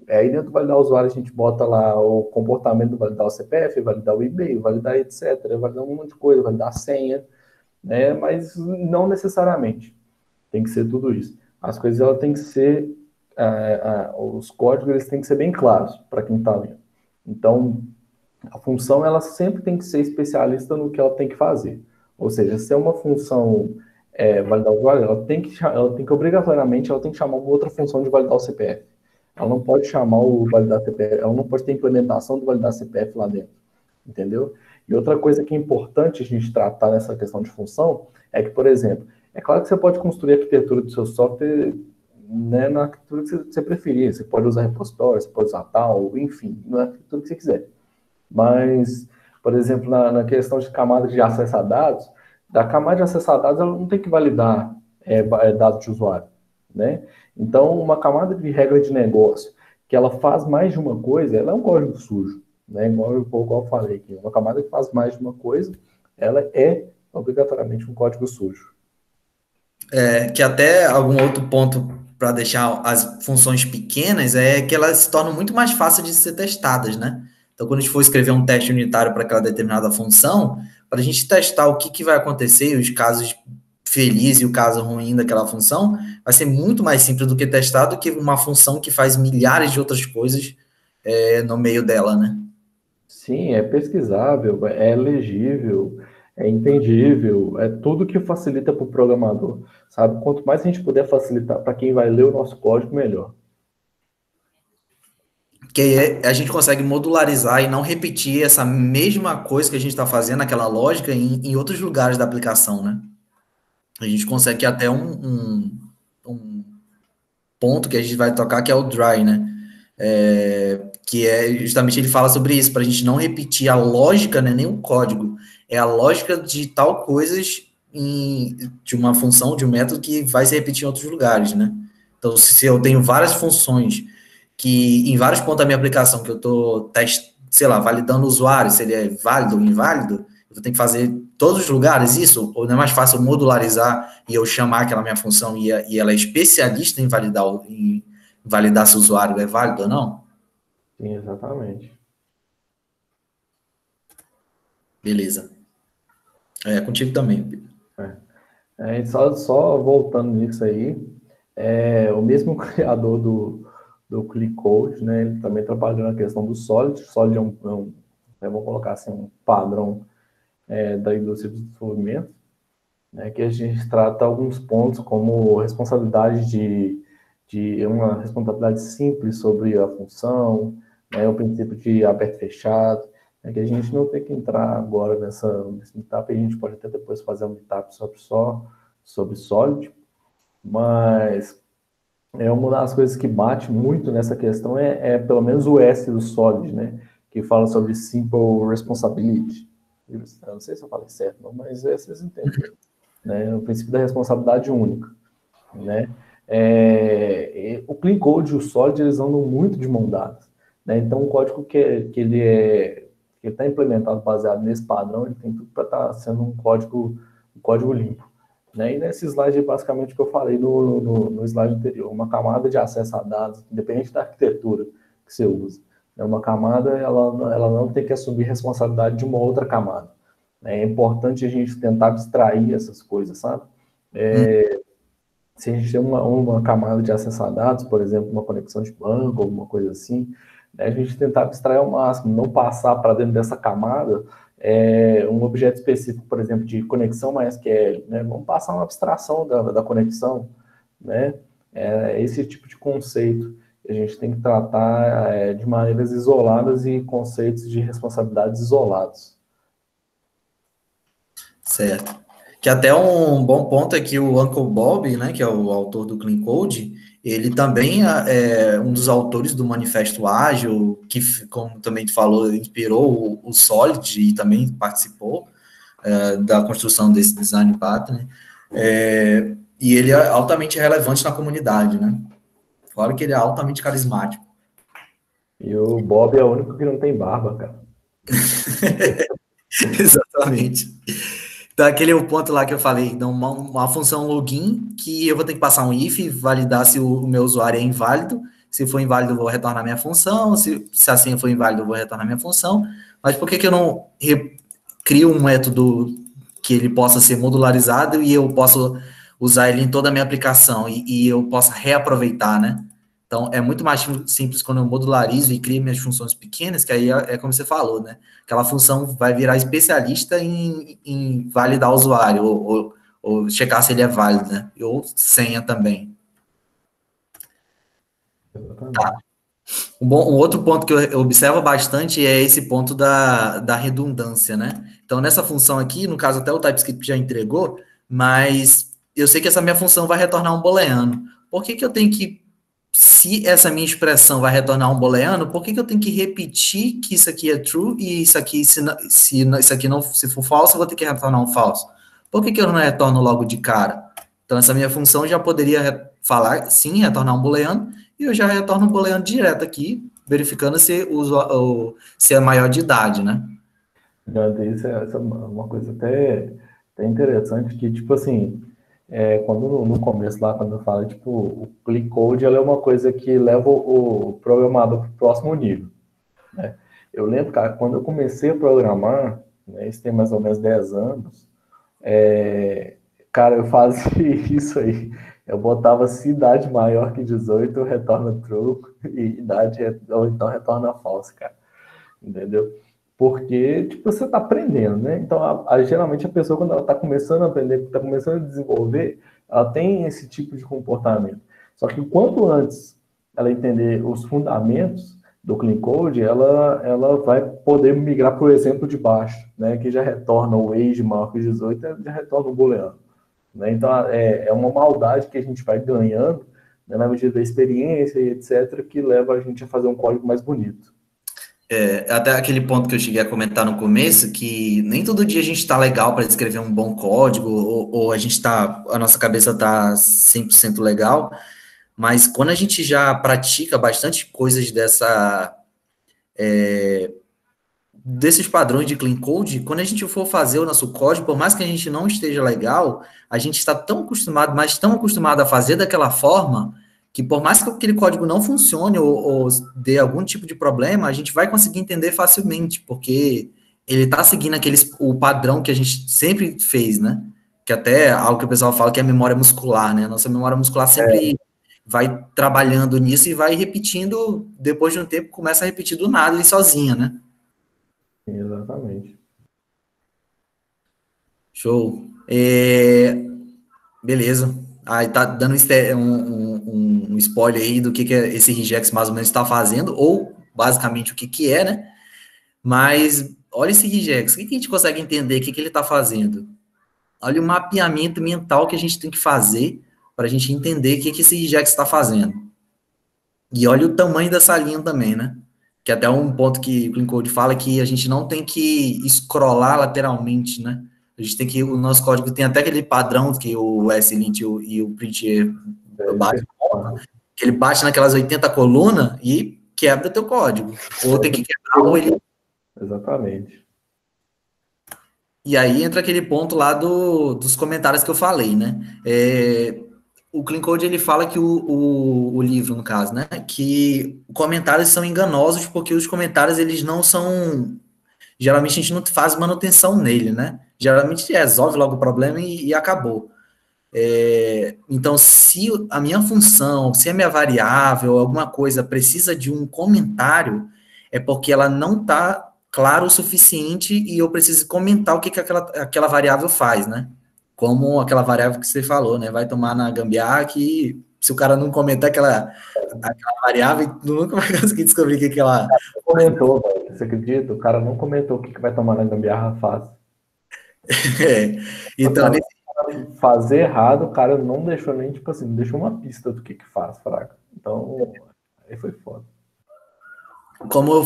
Aí dentro do validar usuário a gente bota lá o comportamento do validar o CPF, validar o e-mail, validar etc, validar um monte de coisa, validar a senha, né? Mas não necessariamente tem que ser tudo isso. As coisas elas têm que ser, os códigos eles têm que ser bem claros para quem está lendo. Então, a função ela sempre tem que ser especialista no que ela tem que fazer. Ou seja, se é uma função validar o usuário, ela tem que obrigatoriamente ela tem que chamar uma outra função de validar o CPF. Ela não pode chamar o validar CPF, ela não pode ter implementação do validar CPF lá dentro, entendeu? E outra coisa que é importante a gente tratar nessa questão de função é que, por exemplo, é claro que você pode construir a arquitetura do seu software, né, na arquitetura que você preferir. Você pode usar repositório, você pode usar tal, enfim, na arquitetura que você quiser. Mas, por exemplo, na questão de camada de acesso a dados, da camada de acesso a dados, ela não tem que validar dados de usuário, né? Então, uma camada de regra de negócio, que ela faz mais de uma coisa, ela é um código sujo, né? Igual eu falei aqui, uma camada que faz mais de uma coisa, ela é obrigatoriamente um código sujo. Que até algum outro ponto para deixar as funções pequenas é que elas se tornam muito mais fáceis de ser testadas, né? Então, quando a gente for escrever um teste unitário para aquela determinada função, para a gente testar o que vai acontecer, os casos felizes e o caso ruim daquela função, vai ser muito mais simples do que testar do que uma função que faz milhares de outras coisas no meio dela, né? Sim, é pesquisável, é legível, é entendível, é tudo que facilita para o programador, sabe? Quanto mais a gente puder facilitar para quem vai ler o nosso código, melhor. Que aí a gente consegue modularizar e não repetir essa mesma coisa que a gente está fazendo, aquela lógica, em outros lugares da aplicação, né? A gente consegue até um ponto que a gente vai tocar, que é o dry, né? Que é justamente ele fala sobre isso, para a gente não repetir a lógica, né, nem o código, é a lógica de tal coisas de uma função, de um método que vai se repetir em outros lugares, né? Então, se eu tenho várias funções que em vários pontos da minha aplicação que eu estou, sei lá, validando o usuário, se ele é válido ou inválido, eu vou ter que fazer em todos os lugares isso, ou não é mais fácil modularizar e eu chamar aquela minha função e ela é especialista em validar se o usuário é válido ou não? Sim, exatamente. Beleza. Contigo também, Pedro. Só voltando nisso aí, o mesmo criador do ClickCode, né, ele também trabalhou na questão do Solid. Solid vamos colocar assim, um padrão da indústria de desenvolvimento, né, que a gente trata alguns pontos como responsabilidade de uma responsabilidade simples sobre a função, né, o princípio de aberto e fechado, né, que a gente não tem que entrar agora nessa etapa, a gente pode até depois fazer um meetup sobre Solid, mas uma das coisas que bate muito nessa questão pelo menos o S do Solid, né, que fala sobre Simple Responsibility. Eu não sei se eu falei certo, não, mas vocês entendem, né, o princípio da responsabilidade única, né. O Clean Code e o Solid, eles andam muito de mão dadas, né? Então, o código que ele está implementado baseado nesse padrão, ele tem tudo para estar sendo um código limpo, né? E nesse slide, basicamente, que eu falei no slide anterior, uma camada de acesso a dados, independente da arquitetura que você usa, né? Uma camada, ela não tem que assumir responsabilidade de uma outra camada, né? É importante a gente tentar abstrair essas coisas, sabe? Se a gente tem uma camada de acesso a dados, por exemplo, uma conexão de banco, alguma coisa assim, né, a gente tentar abstrair ao máximo, não passar para dentro dessa camada um objeto específico, por exemplo, de conexão MySQL, né? Vamos passar uma abstração da conexão, né? Esse tipo de conceito a gente tem que tratar de maneiras isoladas e conceitos de responsabilidades isolados. Certo. Que até um bom ponto é que o Uncle Bob, né, que é o autor do Clean Code, ele também é um dos autores do Manifesto Ágil, que, como também tu falou, inspirou o Solid e também participou da construção desse design pattern. E ele é altamente relevante na comunidade, né? Fora que ele é altamente carismático. E o Bob é o único que não tem barba, cara. Exatamente. Então, aquele é o ponto lá que eu falei, então, uma função login, que eu vou ter que passar um if, validar se o meu usuário é inválido. Se for inválido, eu vou retornar minha função. Se a senha for inválida, eu vou retornar minha função. Mas por que eu não crio um método que ele possa ser modularizado e eu possa usar ele em toda a minha aplicação e eu possa reaproveitar, né? Então, é muito mais simples quando eu modularizo e crio minhas funções pequenas, que aí é como você falou, né? Aquela função vai virar especialista em validar o usuário, ou checar se ele é válido, né? Ou senha também. Tá. Um outro ponto que eu observo bastante é esse ponto da redundância, né? Então, nessa função aqui, no caso até o TypeScript já entregou, mas eu sei que essa minha função vai retornar um booleano. Por que eu tenho que, se essa minha expressão vai retornar um booleano, por que eu tenho que repetir que isso aqui é true e isso aqui, se isso aqui não, se for falso, eu vou ter que retornar um falso? Por que eu não retorno logo de cara? Então, essa minha função já poderia falar, sim, retornar um booleano, e eu já retorno um booleano direto aqui, verificando se é maior de idade, né? Isso é uma coisa até interessante, que, tipo assim, quando no começo lá, quando eu falo, tipo, o clean code, ela é uma coisa que leva o programador para o próximo nível, né? Eu lembro, cara, quando eu comecei a programar, né, isso tem mais ou menos 10 anos, cara, eu fazia isso aí. Eu botava se idade maior que 18, retorna true, e idade, ou então retorna false, cara. Entendeu? Porque, tipo, você tá aprendendo, né? Então, geralmente a pessoa, quando ela tá começando a aprender, tá começando a desenvolver, ela tem esse tipo de comportamento. Só que quanto antes ela entender os fundamentos do Clean Code, ela vai poder migrar para o exemplo de baixo, né? Que já retorna o age maior que 18, já retorna o booleano. Né? Então, é uma maldade que a gente vai ganhando, né, na medida da experiência e etc., que leva a gente a fazer um código mais bonito. Até aquele ponto que eu cheguei a comentar no começo, que nem todo dia a gente está legal para escrever um bom código, ou a nossa cabeça está 100% legal, mas quando a gente já pratica bastante coisas desses padrões de clean code, quando a gente for fazer o nosso código, por mais que a gente não esteja legal, a gente está tão acostumado, mas tão acostumado a fazer daquela forma, que por mais que aquele código não funcione ou dê algum tipo de problema, a gente vai conseguir entender facilmente, porque ele está seguindo o padrão que a gente sempre fez, né? Que até é algo que o pessoal fala que é a memória muscular, né? A nossa memória muscular sempre vai trabalhando nisso e vai repetindo, depois de um tempo começa a repetir do nada e sozinha, né? Exatamente. Show. Beleza. Aí tá dando um spoiler aí do que esse regex mais ou menos está fazendo, ou basicamente o que é, né? Mas olha esse regex, o que a gente consegue entender, o que ele está fazendo? Olha o mapeamento mental que a gente tem que fazer para a gente entender o que esse regex está fazendo. E olha o tamanho dessa linha também, né? Que até um ponto que o Clean Code fala que a gente não tem que scrollar lateralmente, né? A gente tem que, o nosso código tem até aquele padrão que o SLint e o print bate, que ele bate naquelas 80 colunas e quebra teu código. Ou tem que quebrar ou ele... Exatamente. E aí entra aquele ponto lá dos comentários que eu falei, né? O Clean Code, ele fala que o livro, no caso, né, que comentários são enganosos porque os comentários, eles não são... Geralmente a gente não faz manutenção nele, né? Geralmente resolve logo o problema e acabou. Então, se a minha função, se a minha variável, alguma coisa precisa de um comentário, é porque ela não está clara o suficiente e eu preciso comentar o que aquela variável faz, né? Como aquela variável que você falou, né? Vai tomar na gambiarra que se o cara não comentar aquela variável, nunca vai conseguir descobrir o que ela... Não comentou, velho. Você acredita? O cara não comentou o que vai tomar na gambiarra fácil. Então, fazer errado, o cara não deixou nem, tipo assim, não deixou uma pista do que faz, fraca. Então, aí foi foda. Como eu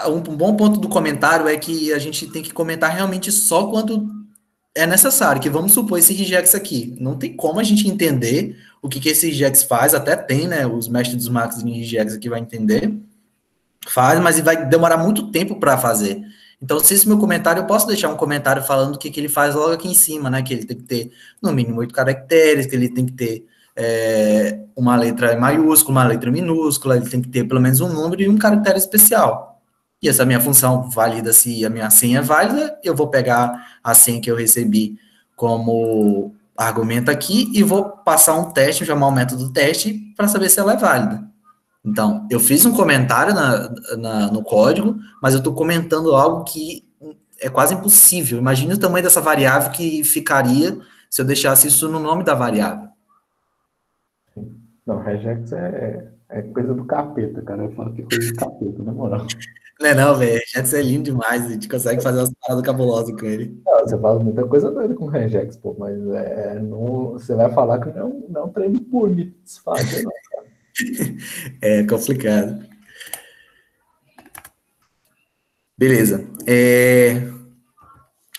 um bom ponto do comentário é que a gente tem que comentar realmente só quando é necessário, que vamos supor esse regex aqui. Não tem como a gente entender o que esse regex faz, até tem, né, os mestres dos marcos em regex aqui vai entender, faz, mas vai demorar muito tempo para fazer. Então, se esse meu comentário, eu posso deixar um comentário falando o que ele faz logo aqui em cima, né, que ele tem que ter, no mínimo, 8 caracteres, que ele tem que ter uma letra maiúscula, uma letra minúscula, ele tem que ter pelo menos um número e um caractere especial. E essa minha função valida se a minha senha é válida, eu vou pegar a senha que eu recebi como argumento aqui e vou passar um teste, chamar o método teste, para saber se ela é válida. Então, eu fiz um comentário no código, mas eu estou comentando algo que é quase impossível. Imagine o tamanho dessa variável que ficaria se eu deixasse isso no nome da variável. Não, regex é coisa do capeta, cara. Eu falo que é coisa do capeta, na moral. Não, velho. Regex é lindo demais. A gente consegue fazer umas paradas cabulosas com ele. Não, você fala muita coisa doida com regex, pô, mas você vai falar que não é um treino bonito de se fazer, não, cara. É complicado. Beleza.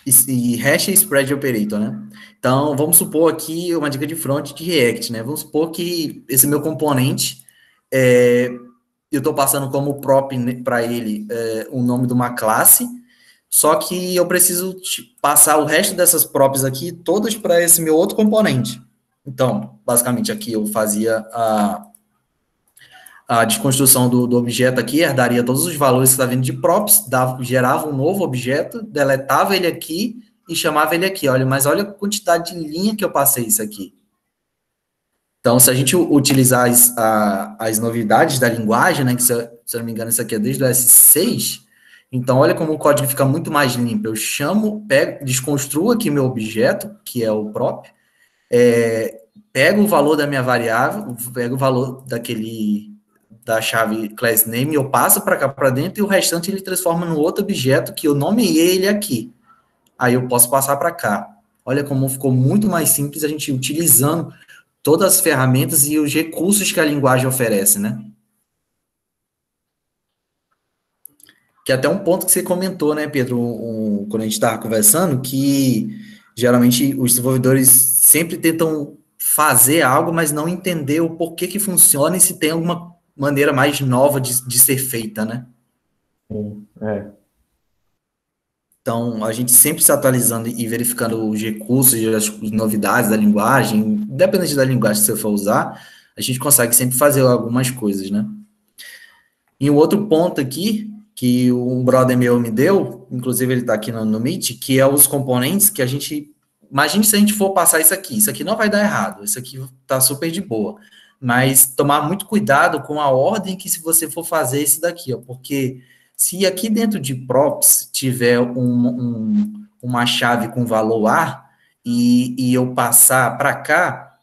E hash e spread operator, né? Então, vamos supor aqui uma dica de front de React, né? Vamos supor que esse meu componente, eu estou passando como prop para ele o nome de uma classe, só que eu preciso passar o resto dessas props aqui, todas para esse meu outro componente. Então, basicamente, aqui eu fazia a desconstrução do objeto aqui, herdaria todos os valores que está vindo de props, gerava um novo objeto, deletava ele aqui e chamava ele aqui. Mas olha a quantidade de linha que eu passei isso aqui. Então, se a gente utilizar as novidades da linguagem, né, que se eu não me engano, isso aqui é desde o S6, então olha como o código fica muito mais limpo. Eu desconstruo aqui meu objeto, que é o prop, pego o valor da minha variável, pego o valor da chave class name, eu passo para cá para dentro e o restante ele transforma no outro objeto que eu nomeei ele aqui. Aí eu posso passar para cá. Olha como ficou muito mais simples a gente utilizando todas as ferramentas e os recursos que a linguagem oferece, né? Que é até um ponto que você comentou, né, Pedro, quando a gente estava conversando, que geralmente os desenvolvedores sempre tentam fazer algo, mas não entender o porquê que funciona e se tem alguma maneira mais nova de ser feita, né? Sim, Então, a gente sempre se atualizando e verificando os recursos e as novidades da linguagem, independente da linguagem que você for usar, a gente consegue sempre fazer algumas coisas, né? E um outro ponto aqui, que um brother meu me deu, inclusive ele está aqui no Meet, que é os componentes que a gente... Imagine se a gente for passar isso aqui não vai dar errado, isso aqui está super de boa. Mas tomar muito cuidado com a ordem que se você for fazer isso daqui, ó, porque se aqui dentro de props tiver uma chave com valor A e eu passar para cá,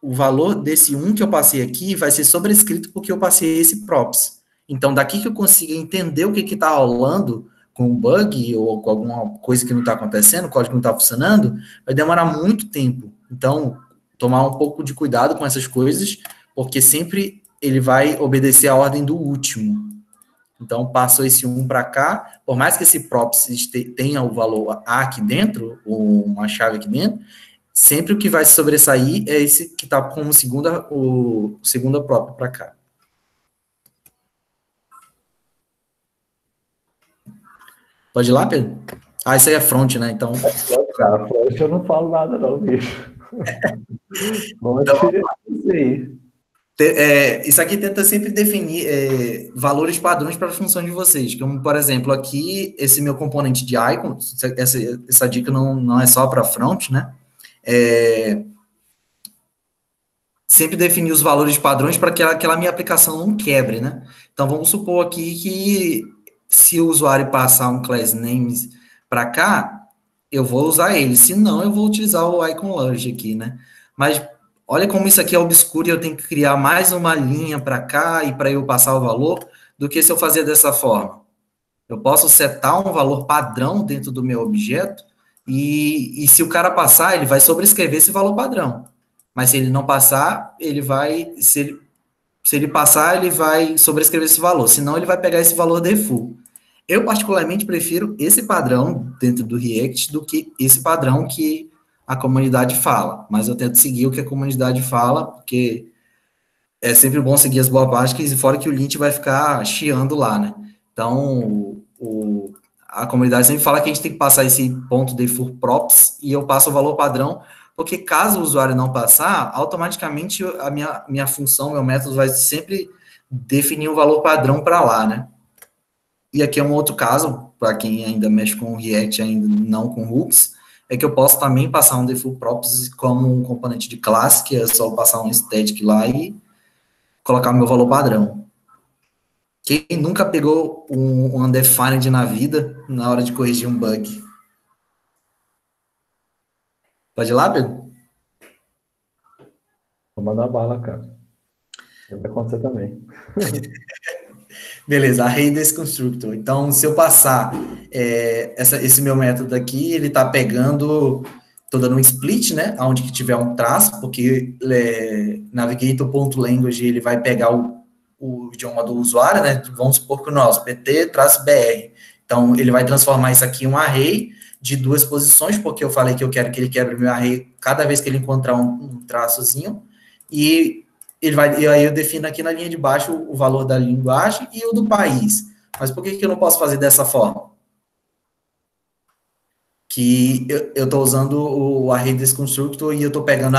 o valor desse 1 que eu passei aqui vai ser sobrescrito porque eu passei esse props. Então, daqui que eu consiga entender o que está rolando com um bug ou com alguma coisa que não está acontecendo, o código não está funcionando, vai demorar muito tempo. Então, tomar um pouco de cuidado com essas coisas, porque sempre ele vai obedecer a ordem do último. Então, passou esse 1 para cá, por mais que esse props tenha o valor A aqui dentro, ou uma chave aqui dentro, sempre o que vai sobressair é esse que está como segunda prop para cá. Pode ir lá, Pedro? Isso aí é front, né? Então... Cara, front eu não falo nada não, bicho. Vamos tirar isso aí. Isso aqui tenta sempre definir valores padrões para a função de vocês. Como, por exemplo, aqui, esse meu componente de icon, essa dica não é só para front, né? Sempre definir os valores padrões para que aquela minha aplicação não quebre, né? Então, vamos supor aqui que se o usuário passar um class names para cá, eu vou usar ele. Se não, eu vou utilizar o icon large aqui, né? Mas olha como isso aqui é obscuro e eu tenho que criar mais uma linha para cá e para eu passar o valor do que se eu fazer dessa forma. Eu posso setar um valor padrão dentro do meu objeto e se o cara passar, ele vai sobrescrever esse valor padrão. Mas se ele não passar, ele vai, se ele passar, ele vai sobrescrever esse valor, senão ele vai pegar esse valor default. Eu, particularmente, prefiro esse padrão dentro do React do que esse padrão que a comunidade fala, mas eu tento seguir o que a comunidade fala, porque é sempre bom seguir as boas práticas, e fora que o lint vai ficar chiando lá, né? Então, a comunidade sempre fala que a gente tem que passar esse ponto default props, e eu passo o valor padrão, porque caso o usuário não passar, automaticamente a minha função, meu método vai sempre definir o valor padrão para lá, né? E aqui é um outro caso, para quem ainda mexe com React, ainda não com hooks, é que eu posso também passar um default props como um componente de classe, que é só passar um static lá e colocar o meu valor padrão. Quem nunca pegou um undefined na vida na hora de corrigir um bug? Pode ir lá, Pedro? Vou mandar bala, cara. Vai acontecer também. Beleza, array desse constructor. Então, se eu passar esse meu método aqui, ele está pegando, estou dando um split, né? Onde que tiver um traço, porque navigator.language ele vai pegar o idioma do usuário, né? Vamos supor que o nosso pt-br. Então, ele vai transformar isso aqui em um array de 2 posições, porque eu falei que eu quero que ele quebre meu array cada vez que ele encontrar um traçozinho, e aí eu defino aqui na linha de baixo o valor da linguagem e o do país. Mas por que eu não posso fazer dessa forma? Que eu estou usando o array desse constructor e eu estou pegando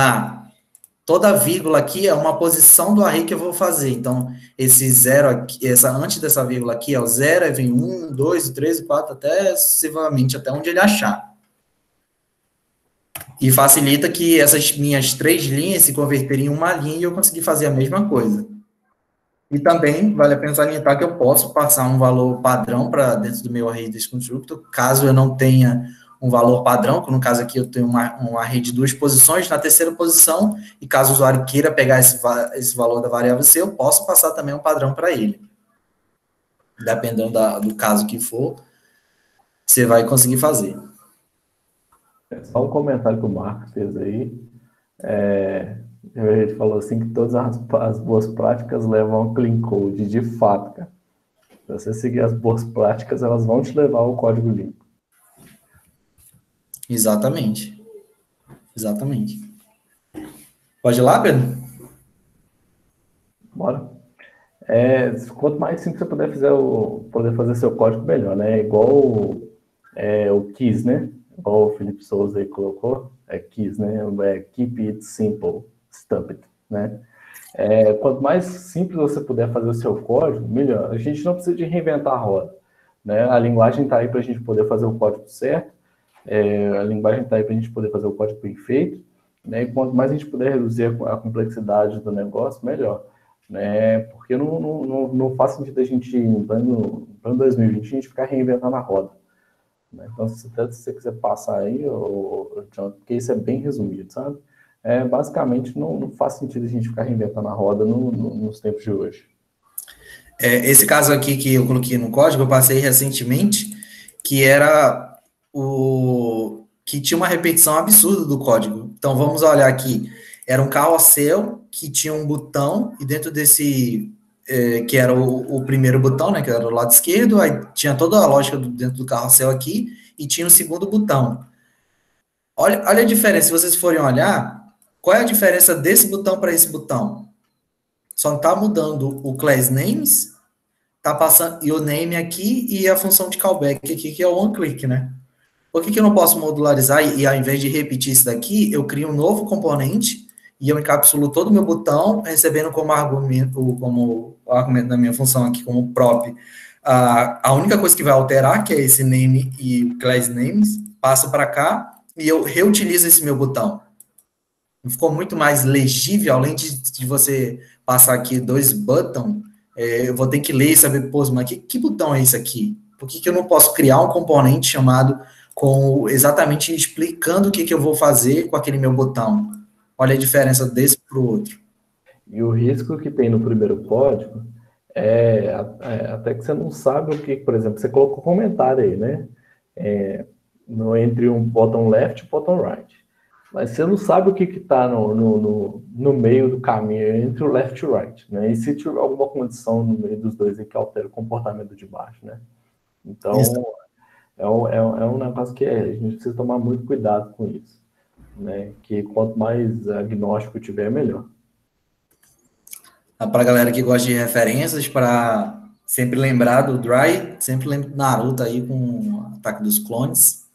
toda vírgula aqui é uma posição do array que eu vou fazer. Então, esse zero aqui, antes dessa vírgula aqui é o zero, aí vem 1, 2, 3, 4, até sucessivamente, até onde ele achar. E facilita que essas minhas 3 linhas se converterem em uma linha e eu conseguir fazer a mesma coisa. E também vale a pena salientar que eu posso passar um valor padrão para dentro do meu array desse constructor, caso eu não tenha um valor padrão, que no caso aqui eu tenho um array de 2 posições, na terceira posição, e caso o usuário queira pegar esse valor da variável C, eu posso passar também um padrão para ele. Dependendo do caso que for, você vai conseguir fazer. Só um comentário que o Marcos fez aí. Ele falou assim que todas as boas práticas levam ao clean code. De fato, cara. Se você seguir as boas práticas, elas vão te levar ao código limpo. Exatamente. Exatamente. Pode ir lá, Pedro? Bora. Quanto mais simples você poder fazer seu código, melhor, né? Igual o KISS, né? Igual o Felipe Souza aí colocou, KISS, né? Keep it simple, stupid, né? Quanto mais simples você puder fazer o seu código, melhor. A gente não precisa de reinventar a roda, né? A linguagem está aí para a gente poder fazer o código certo, a linguagem está aí para a gente poder fazer o código bem feito, né? E quanto mais a gente puder reduzir a complexidade do negócio, melhor, né? Porque não faz sentido a gente, em plano 2020, a gente ficar reinventando a roda. Então, se você quiser passar aí, John, porque isso é bem resumido, sabe? Basicamente, não faz sentido a gente ficar reinventando a roda nos tempos de hoje. Esse caso aqui que eu coloquei no código, eu passei recentemente, que era que tinha uma repetição absurda do código. Então, vamos olhar aqui. Era um carrossel que tinha um botão, e dentro desse... que era o primeiro botão, né, que era do lado esquerdo, aí tinha toda a lógica dentro do carrossel aqui, e tinha o segundo botão. Olha a diferença, se vocês forem olhar, qual é a diferença desse botão para esse botão? Só está mudando o class names, está passando, e o name aqui, e a função de callback aqui, que é o onClick, né? Por que eu não posso modularizar, e ao invés de repetir isso daqui, eu crio um novo componente, e eu encapsulo todo o meu botão, recebendo como argumento da minha função aqui, como prop. A única coisa que vai alterar, que é esse name e class names, passo para cá, e eu reutilizo esse meu botão. Ficou muito mais legível, além de você passar aqui 2 buttons, eu vou ter que ler e saber, pô, mas que botão é esse aqui? Por que eu não posso criar um componente chamado exatamente explicando o que eu vou fazer com aquele meu botão? Olha a diferença desse para o outro. E o risco que tem no primeiro código até que você não sabe o que, por exemplo, você colocou comentário aí, né? entre um bottom left e bottom right. Mas você não sabe o que está no meio do caminho entre o left e o right, né? E se tiver alguma condição no meio dos dois aí que altera o comportamento de baixo, né? Então, é um negócio que a gente precisa tomar muito cuidado com isso, né? Que quanto mais agnóstico tiver, melhor. Para a galera que gosta de referências, para sempre lembrar do Dry, sempre lembro do Naruto aí com o Ataque dos Clones.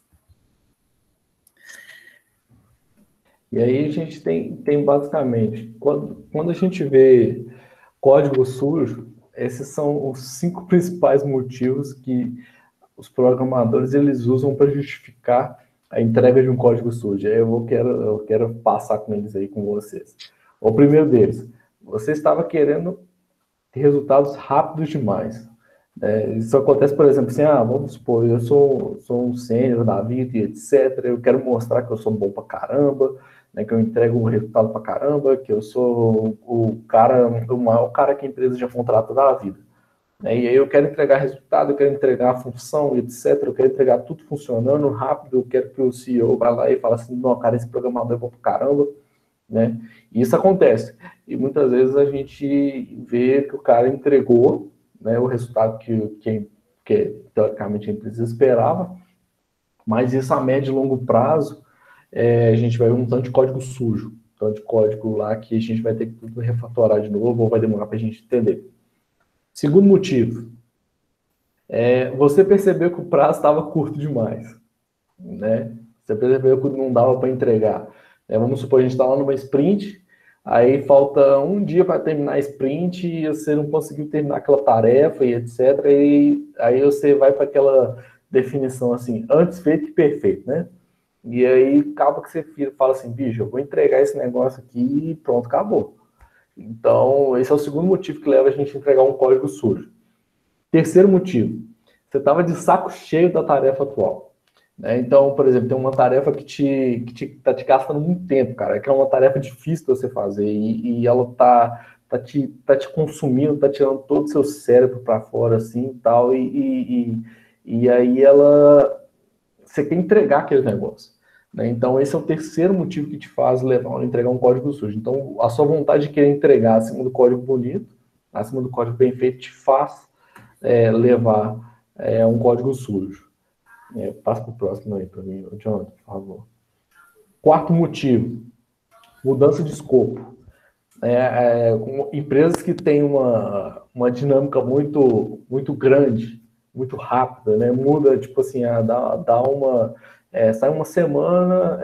E aí a gente tem basicamente, quando a gente vê código sujo, esses são os 5 principais motivos que os programadores eles usam para justificar a entrega de um código sujo. Aí eu quero passar com eles aí com vocês. O primeiro deles, você estava querendo ter resultados rápidos demais. Isso acontece, por exemplo, assim, vamos supor, eu sou um sênior da vida e etc. Eu quero mostrar que eu sou bom pra caramba, né, que eu entrego um resultado pra caramba, que eu sou o maior cara que a empresa já contrata da vida. E aí eu quero entregar resultado, eu quero entregar a função, etc. Eu quero entregar tudo funcionando rápido, eu quero que o CEO vá lá e fale assim, não, cara, esse programador é bom pra caramba, né? E isso acontece. E muitas vezes a gente vê que o cara entregou, né, o resultado que teoricamente a empresa esperava, mas isso a médio e longo prazo, a gente vai ver um tanto de código sujo, um tanto de código lá que a gente vai ter que tudo refatorar de novo, ou vai demorar para a gente entender. Segundo motivo, você percebeu que o prazo estava curto demais, né? Você percebeu que não dava para entregar. Vamos supor, a gente está lá numa sprint, aí falta um dia para terminar a sprint e você não conseguiu terminar aquela tarefa e etc. E aí você vai para aquela definição assim, antes feito que perfeito, né? E aí acaba que você fala assim, bicho, eu vou entregar esse negócio aqui e pronto, acabou. Então, esse é o segundo motivo que leva a gente a entregar um código sujo. Terceiro motivo, você estava de saco cheio da tarefa atual. Né? Então, por exemplo, tem uma tarefa que tá te gastando muito tempo, cara, que é uma tarefa difícil de você fazer e ela tá te consumindo, tá tirando todo o seu cérebro para fora, assim, e tal, e aí você quer entregar aquele negócio. Né? Então, esse é o terceiro motivo que te faz entregar um código sujo. Então, a sua vontade de querer entregar acima do código bonito, acima do código bem feito, te faz levar um código sujo. Passa para o próximo aí para mim, Jonathan, por favor. Quarto motivo, mudança de escopo. Empresas que têm uma dinâmica muito, muito grande, muito rápida, né? Muda, tipo assim, sai uma semana,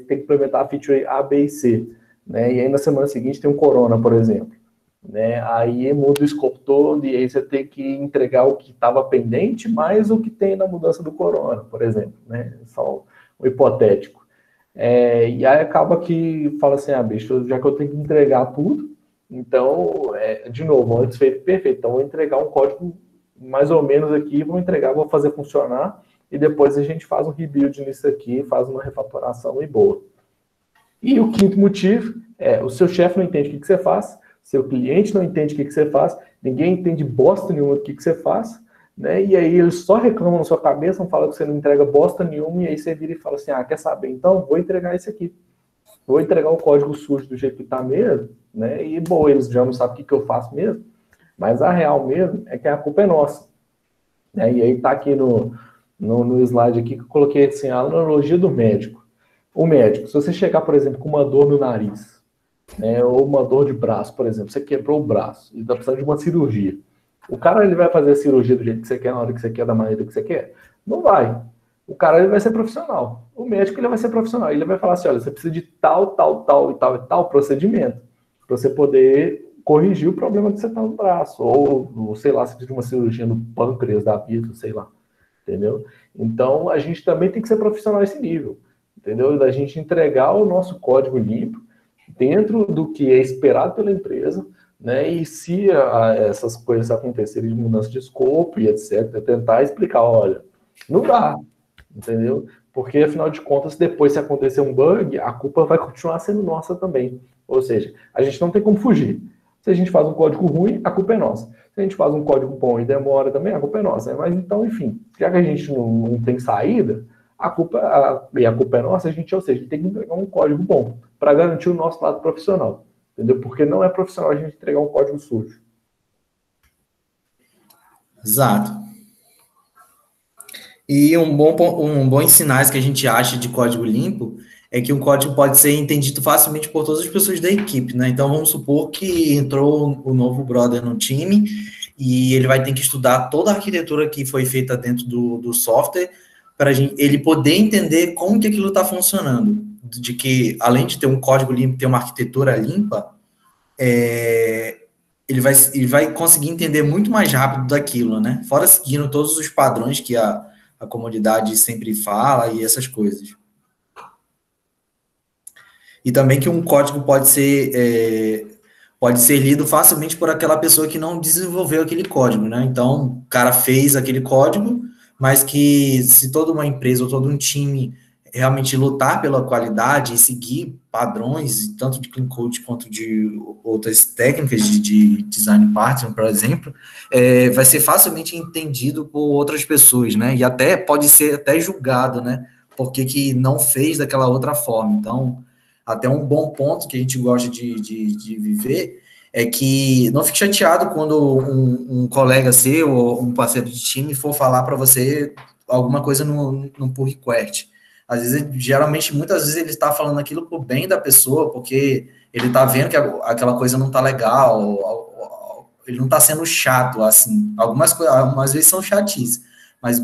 tem que implementar a feature A, B e C, né? E aí na semana seguinte tem um Corona, por exemplo, né? Aí muda o escopo todo e aí você tem que entregar o que estava pendente mais o que tem na mudança do Corona, por exemplo, né? Só um hipotético. E aí acaba que fala assim, bicho, já que eu tenho que entregar tudo, então, de novo, antes feito perfeito, então vou entregar um código mais ou menos aqui, vou fazer funcionar, e depois a gente faz um rebuild nisso aqui, faz uma refatoração e boa. E o quinto motivo o seu chefe não entende o que você faz, seu cliente não entende o que você faz, ninguém entende bosta nenhuma do que você faz, né? E aí eles só reclamam na sua cabeça, não falam que você não entrega bosta nenhuma, e aí você vira e fala assim, quer saber? Então, vou entregar isso aqui. Vou entregar o código sujo do jeito que está mesmo, né? E, bom, eles já não sabem o que eu faço mesmo, mas a real mesmo é que a culpa é nossa. Né? E aí está aqui no slide aqui que eu coloquei assim, a analogia do médico. O médico, se você chegar, por exemplo, com uma dor no nariz, né, ou uma dor de braço, por exemplo, você quebrou o braço e está precisando de uma cirurgia. O cara ele vai fazer a cirurgia do jeito que você quer, na hora que você quer, da maneira que você quer? Não vai. O cara ele vai ser profissional. O médico ele vai ser profissional. Ele vai falar assim, olha, você precisa de tal procedimento para você poder corrigir o problema que você está no braço. Ou, sei lá, você precisa de uma cirurgia no pâncreas da vida, sei lá. Entendeu? Então, a gente também tem que ser profissional nesse nível. Entendeu? Da gente entregar o nosso código limpo dentro do que é esperado pela empresa, né? E se essas coisas acontecerem de mudança de escopo e etc., tentar explicar, olha, não dá, entendeu? Porque, afinal de contas, depois se acontecer um bug, a culpa vai continuar sendo nossa também. Ou seja, a gente não tem como fugir. Se a gente faz um código ruim, a culpa é nossa. Se a gente faz um código bom e demora também, a culpa é nossa. Mas então, enfim, já que a gente não tem saída, a culpa é nossa, ou seja, a gente tem que entregar um código bom para garantir o nosso lado profissional, entendeu? Porque não é profissional a gente entregar um código sujo. Exato. E um bom sinais que a gente acha de código limpo é que um código pode ser entendido facilmente por todas as pessoas da equipe, né? Então, vamos supor que entrou o novo brother no time e ele vai ter que estudar toda a arquitetura que foi feita dentro do software para ele poder entender como que aquilo está funcionando. De que, além de ter um código limpo, ter uma arquitetura limpa, ele vai conseguir entender muito mais rápido daquilo, né? Fora seguindo todos os padrões que a comunidade sempre fala e essas coisas. E também que um código pode ser lido facilmente por aquela pessoa que não desenvolveu aquele código, né? Então, o cara fez aquele código, mas que se toda uma empresa ou todo um time realmente lutar pela qualidade e seguir padrões, tanto de clean code quanto de outras técnicas de design pattern, por exemplo, vai ser facilmente entendido por outras pessoas, né? E até pode ser até julgado, né? Porque que não fez daquela outra forma. Então, até um bom ponto que a gente gosta de viver é que não fique chateado quando um colega seu ou um parceiro de time for falar para você alguma coisa no pull request. Às vezes, muitas vezes ele está falando aquilo por bem da pessoa, porque ele está vendo que aquela coisa não está legal, ele não está sendo chato, assim. Algumas vezes são chatices, mas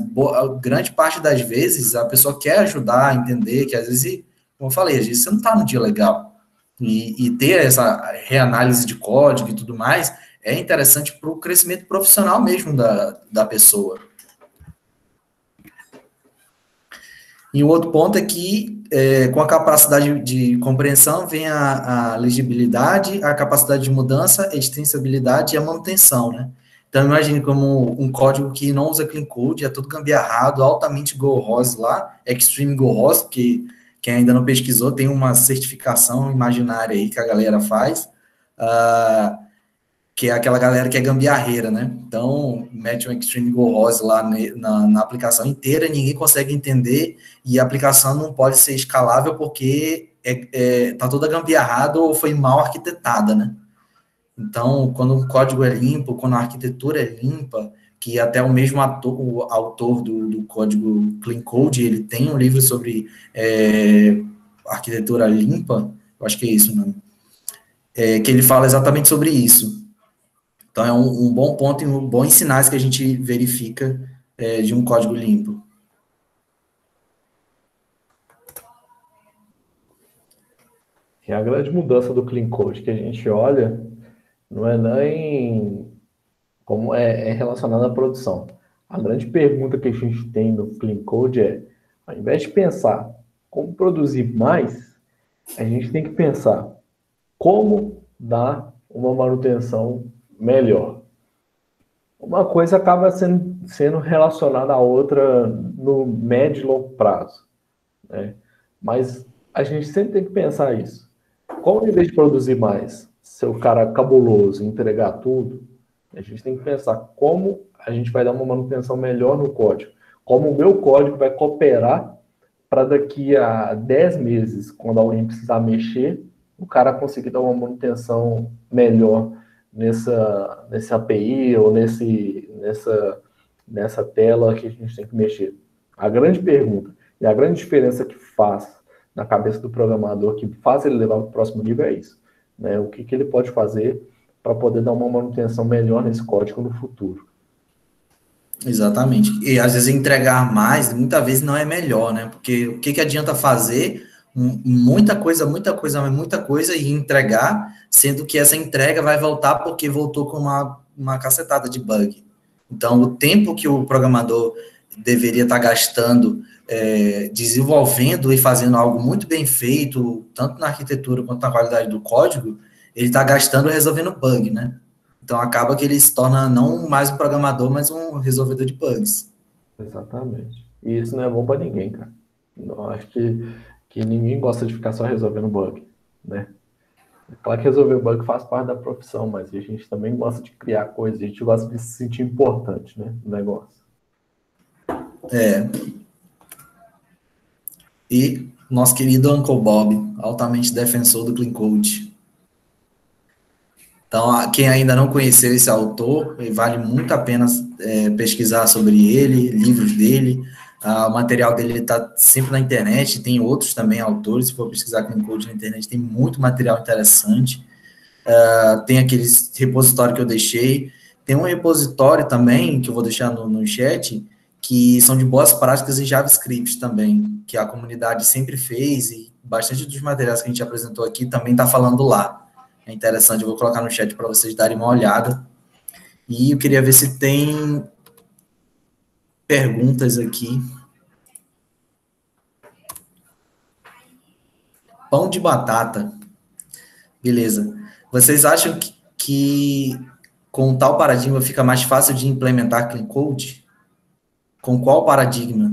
grande parte das vezes a pessoa quer ajudar a entender que às vezes, como eu falei, às vezes você não está no dia legal. E ter essa reanálise de código e tudo mais é interessante para o crescimento profissional mesmo da pessoa. E o outro ponto é que, com a capacidade de compreensão, vem a legibilidade, a capacidade de mudança, a extensibilidade e a manutenção, né? Então, imagine como um código que não usa clean code, é tudo gambiarrado, altamente Go-ROS lá, Extreme Go-ROS, que quem ainda não pesquisou, tem uma certificação imaginária aí que a galera faz, que é aquela galera que é gambiarreira, né? Então, mete um Extreme Go-ROS lá na aplicação inteira, ninguém consegue entender, e a aplicação não pode ser escalável porque tá toda gambiarrada ou foi mal arquitetada, né? Então, quando o código é limpo, quando a arquitetura é limpa, que até o mesmo o autor do código Clean Code, ele tem um livro sobre arquitetura limpa, eu acho que é isso, né? Que ele fala exatamente sobre isso. Então, é um bom ponto e bons sinais que a gente verifica de um código limpo. E a grande mudança do Clean Code que a gente olha não é nem como é relacionada à produção. A grande pergunta que a gente tem no Clean Code é, ao invés de pensar como produzir mais, a gente tem que pensar como dar uma manutenção melhor. Uma coisa acaba sendo relacionada à outra no médio e longo prazo, né? Mas a gente sempre tem que pensar isso. Como, em vez de produzir mais, ser o cara cabuloso, entregar tudo, a gente tem que pensar como a gente vai dar uma manutenção melhor no código. Como o meu código vai cooperar para daqui a 10 meses, quando alguém precisar mexer, o cara conseguir dar uma manutenção melhor nessa API ou nessa tela que a gente tem que mexer. A grande pergunta e a grande diferença que faz na cabeça do programador, que faz ele levar para o próximo nível é isso, né? O que ele pode fazer para poder dar uma manutenção melhor nesse código no futuro. Exatamente. E às vezes entregar mais, muitas vezes não é melhor, né? Porque o que adianta fazer muita coisa e entregar, sendo que essa entrega vai voltar porque voltou com uma cacetada de bug. Então, o tempo que o programador deveria estar gastando desenvolvendo e fazendo algo muito bem feito, tanto na arquitetura quanto na qualidade do código, ele está gastando resolvendo bug, né? Então, acaba que ele se torna não mais um programador, mas um resolvedor de bugs. Exatamente. E isso não é bom para ninguém, cara. Eu acho que ninguém gosta de ficar só resolvendo bug, né? É claro que resolver bug faz parte da profissão, mas a gente também gosta de criar coisas, a gente gosta de se sentir importante, né, no negócio. E nosso querido Uncle Bob, altamente defensor do Clean Code. Então, quem ainda não conheceu esse autor, vale muito a pena pesquisar sobre ele, livros dele. O material dele está sempre na internet, tem outros também autores, se for pesquisar Clean Code na internet, tem muito material interessante. Tem aqueles repositório que eu deixei, tem um repositório também, que eu vou deixar no chat, que são de boas práticas em JavaScript também, que a comunidade sempre fez, e bastante dos materiais que a gente apresentou aqui também está falando lá. É interessante, eu vou colocar no chat para vocês darem uma olhada. E eu queria ver se tem perguntas aqui. Pão de batata. Beleza. Vocês acham que com tal paradigma fica mais fácil de implementar Clean Code? Com qual paradigma?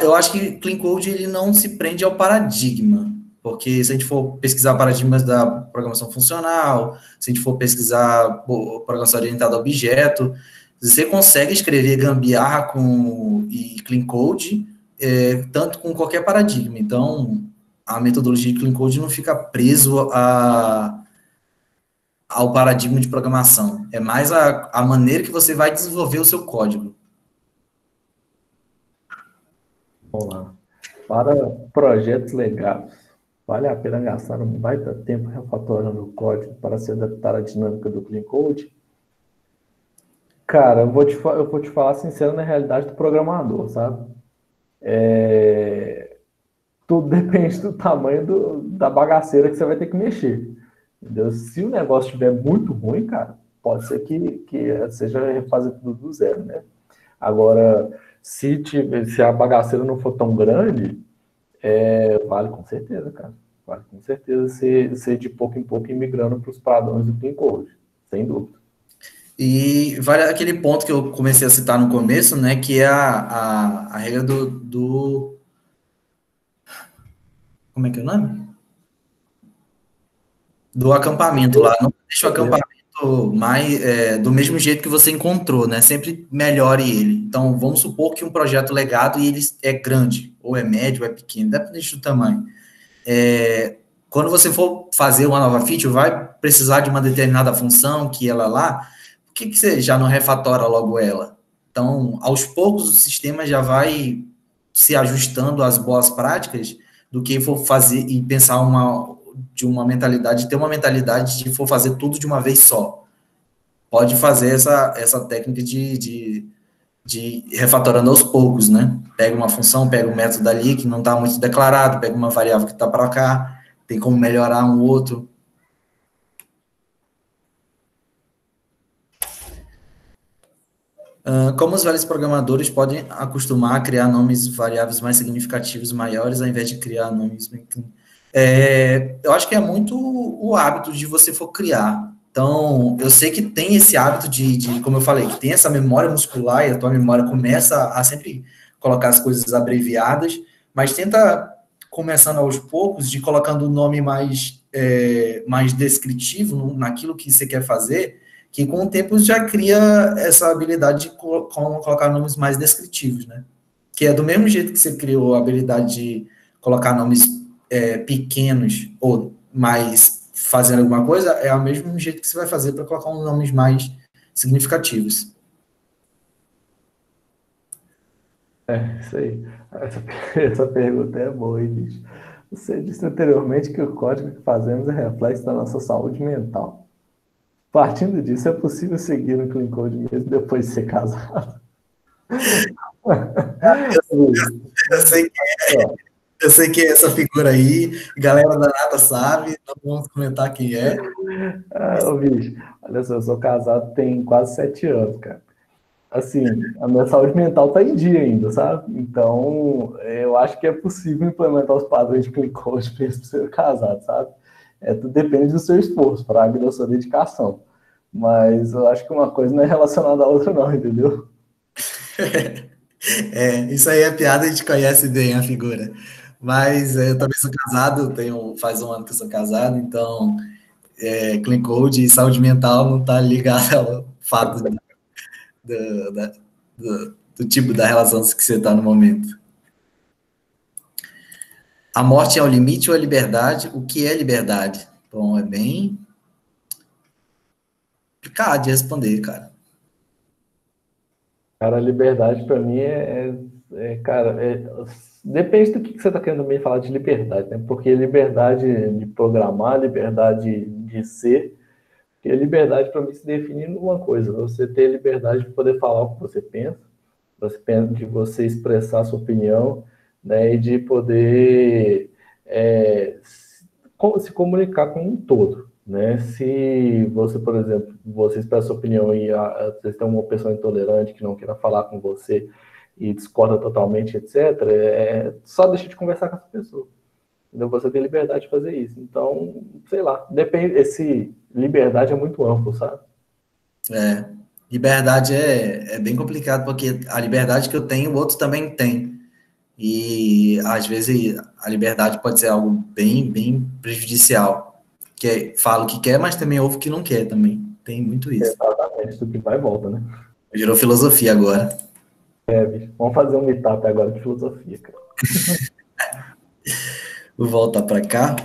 Eu acho que Clean Code ele não se prende ao paradigma, porque se a gente for pesquisar paradigmas da programação funcional, se a gente for pesquisar programação orientada a objeto, você consegue escrever gambiarra e Clean Code, tanto com qualquer paradigma. Então, a metodologia de Clean Code não fica preso ao paradigma de programação. É mais a maneira que você vai desenvolver o seu código. Vamos lá. Para projetos legados, vale a pena gastar um baita tempo refatorando o código para se adaptar à dinâmica do Clean Code? Cara, eu vou te falar sincero na realidade do programador, sabe? Tudo depende do tamanho da bagaceira que você vai ter que mexer. Entendeu? Se o negócio estiver muito ruim, cara, pode ser que seja refazer tudo do zero, né? Agora, se a bagaceira não for tão grande, vale com certeza, cara. Vale com certeza ser de pouco em pouco migrando para os padrões do Clean Code, sem dúvida. E vale aquele ponto que eu comecei a citar no começo, né, que é a regra do... Como é que é o nome? Do acampamento lá. Não deixa o acampamento do mesmo jeito que você encontrou, né? Sempre melhore ele. Então, vamos supor que um projeto legado e ele é grande, ou é médio, ou é pequeno, depende do tamanho. Quando você for fazer uma nova feature, vai precisar de uma determinada função que ela lá, por que você já não refatora logo ela? Então, aos poucos, o sistema já vai se ajustando às boas práticas do que for fazer e pensar ter uma mentalidade de for fazer tudo de uma vez só. Pode fazer essa técnica de refatorando aos poucos, né? Pega uma função, pega um método ali que não está muito declarado, pega uma variável que está para cá, tem como melhorar um outro. Como os velhos programadores podem acostumar a criar nomes variáveis mais significativos, maiores, ao invés de criar nomes... eu acho que é muito o hábito de você for criar. Então, eu sei que tem esse hábito como eu falei, que tem essa memória muscular, e a tua memória começa a sempre colocar as coisas abreviadas, mas tenta, começando aos poucos, de colocando o nome mais descritivo naquilo que você quer fazer, que com o tempo já cria essa habilidade de colocar nomes mais descritivos, né? Que é do mesmo jeito que você criou a habilidade de colocar nomes pequenos ou mais fazendo alguma coisa, é o mesmo jeito que você vai fazer para colocar uns nomes mais significativos. Isso aí. Essa pergunta é boa, hein, bicho? Você disse anteriormente que o código que fazemos é reflexo da nossa saúde mental. Partindo disso, é possível seguir no Clean Code mesmo depois de ser casado? Eu sei que é essa figura aí, a galera da nada sabe, não vamos comentar quem é. Bicho, olha só, eu sou casado tem quase 7 anos, cara. Assim, a minha saúde mental tá em dia ainda, sabe? Então, eu acho que é possível implementar os padrões de Clean Code mesmo ser casado, sabe? Tudo depende do seu esforço, Fraga, da sua dedicação. Mas eu acho que uma coisa não é relacionada à outra, não, entendeu? Isso aí é piada, a gente conhece bem a figura. Mas eu também sou casado, faz um ano que eu sou casado, então Clean Code e saúde mental não está ligado ao fato do tipo da relação que você está no momento. A morte é o limite ou a liberdade? O que é liberdade? Bom, é bem complicado de responder, cara. Cara, a liberdade para mim cara, depende do que você está querendo me falar de liberdade, né? Porque liberdade de programar, liberdade de ser, porque a liberdade para mim se define numa coisa: você ter liberdade de poder falar o que você pensa, de você expressar a sua opinião, né? E de poder se comunicar com um todo. Né? Se você, por exemplo, você expressa sua opinião e vocês têm uma pessoa intolerante que não queira falar com você e discorda totalmente, etc., só deixa de conversar com essa pessoa. Então você tem liberdade de fazer isso. Então, sei lá, depende. Esse liberdade é muito amplo, sabe? Liberdade é bem complicado, porque a liberdade que eu tenho, o outro também tem. E, às vezes, a liberdade pode ser algo bem, bem prejudicial. Que fala o que quer, mas também ouve o que não quer também. Tem muito isso. Exatamente, tudo que vai e volta, né? Virou filosofia agora. Bicho. Vamos fazer um meetup agora de filosofia, cara. Vou voltar para cá.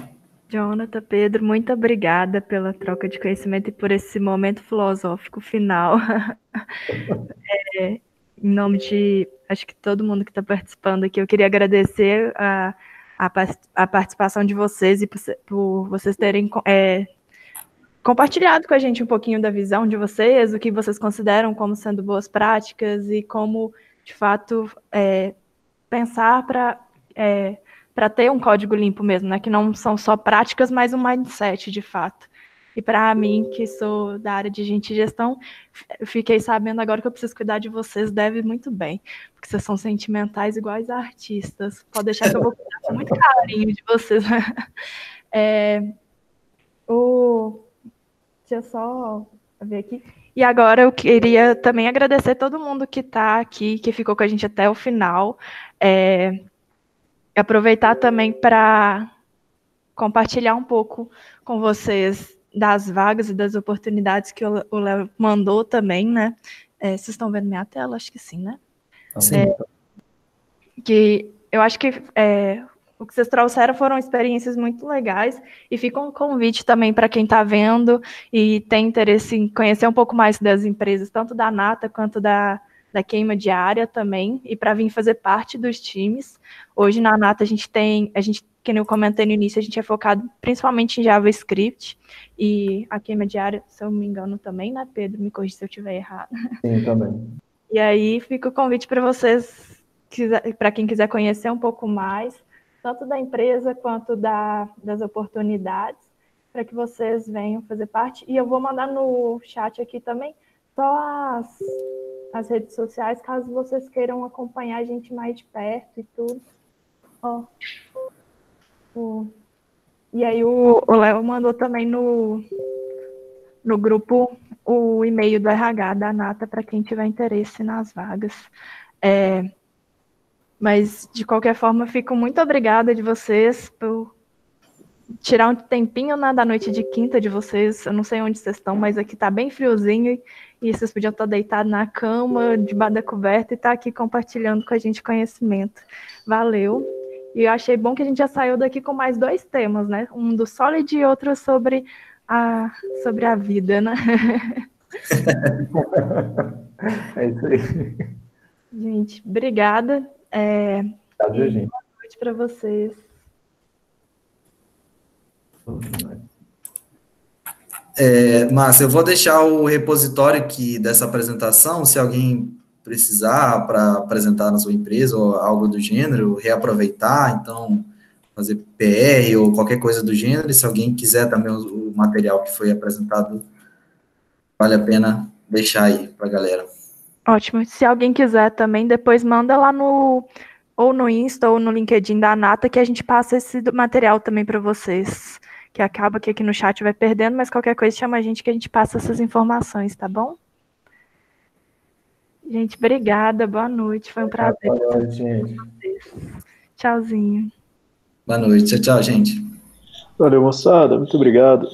Jonathan, Pedro, muito obrigada pela troca de conhecimento e por esse momento filosófico final. Em nome de, acho que todo mundo que está participando aqui, eu queria agradecer a participação de vocês e por vocês terem compartilhado com a gente um pouquinho da visão de vocês, o que vocês consideram como sendo boas práticas e como, de fato, pensar para ter um código limpo mesmo, né? Que não são só práticas, mas um mindset, de fato. E para mim, que sou da área de gente e gestão, fiquei sabendo agora que eu preciso cuidar de vocês, deve muito bem, porque vocês são sentimentais iguais a artistas. Pode deixar que eu vou cuidar com muito carinho de vocês. Deixa eu só ver aqui. E agora eu queria também agradecer todo mundo que está aqui, que ficou com a gente até o final. Aproveitar também para compartilhar um pouco com vocês das vagas e das oportunidades que o Léo mandou também, né? Vocês estão vendo minha tela? Acho que sim, né? Sim. Que eu acho que o que vocês trouxeram foram experiências muito legais e fica um convite também para quem está vendo e tem interesse em conhecer um pouco mais das empresas, tanto da Nata quanto da queima diária também, e para vir fazer parte dos times. Hoje na Nata a gente, que eu comentei no início, a gente é focado principalmente em JavaScript e a queima diária, se eu não me engano também, né, Pedro? Me corrija se eu estiver errado. Sim, também. E aí fica o convite para vocês, para quem quiser conhecer um pouco mais, tanto da empresa quanto das oportunidades, para que vocês venham fazer parte. E eu vou mandar no chat aqui também só as redes sociais, caso vocês queiram acompanhar a gente mais de perto e tudo. E aí o Léo mandou também no grupo o e-mail do RH da Nata para quem tiver interesse nas vagas. Mas, de qualquer forma, fico muito obrigada de vocês por tirar um tempinho da noite de quinta de vocês. Eu não sei onde vocês estão, mas aqui está bem friozinho e vocês podiam estar deitados na cama, debaixo da coberta e estar aqui compartilhando com a gente conhecimento. Valeu. E eu achei bom que a gente já saiu daqui com mais 2 temas, né? Um do Solid e outro sobre a vida, né? É isso aí. Gente, obrigada. Gente. Boa noite para vocês. Márcia, eu vou deixar o repositório aqui dessa apresentação, se alguém precisar para apresentar na sua empresa ou algo do gênero, reaproveitar, então, fazer PR ou qualquer coisa do gênero, e se alguém quiser também o material que foi apresentado, vale a pena deixar aí para a galera. Ótimo. Se alguém quiser também, depois manda lá ou no Insta ou no LinkedIn da Nata, que a gente passa esse material também para vocês. Que acaba que aqui no chat vai perdendo, mas qualquer coisa chama a gente que a gente passa essas informações, tá bom? Gente, obrigada. Boa noite. Foi um prazer. Boa noite, gente. Tchauzinho. Boa noite. Tchau, gente. Valeu, moçada. Muito obrigado.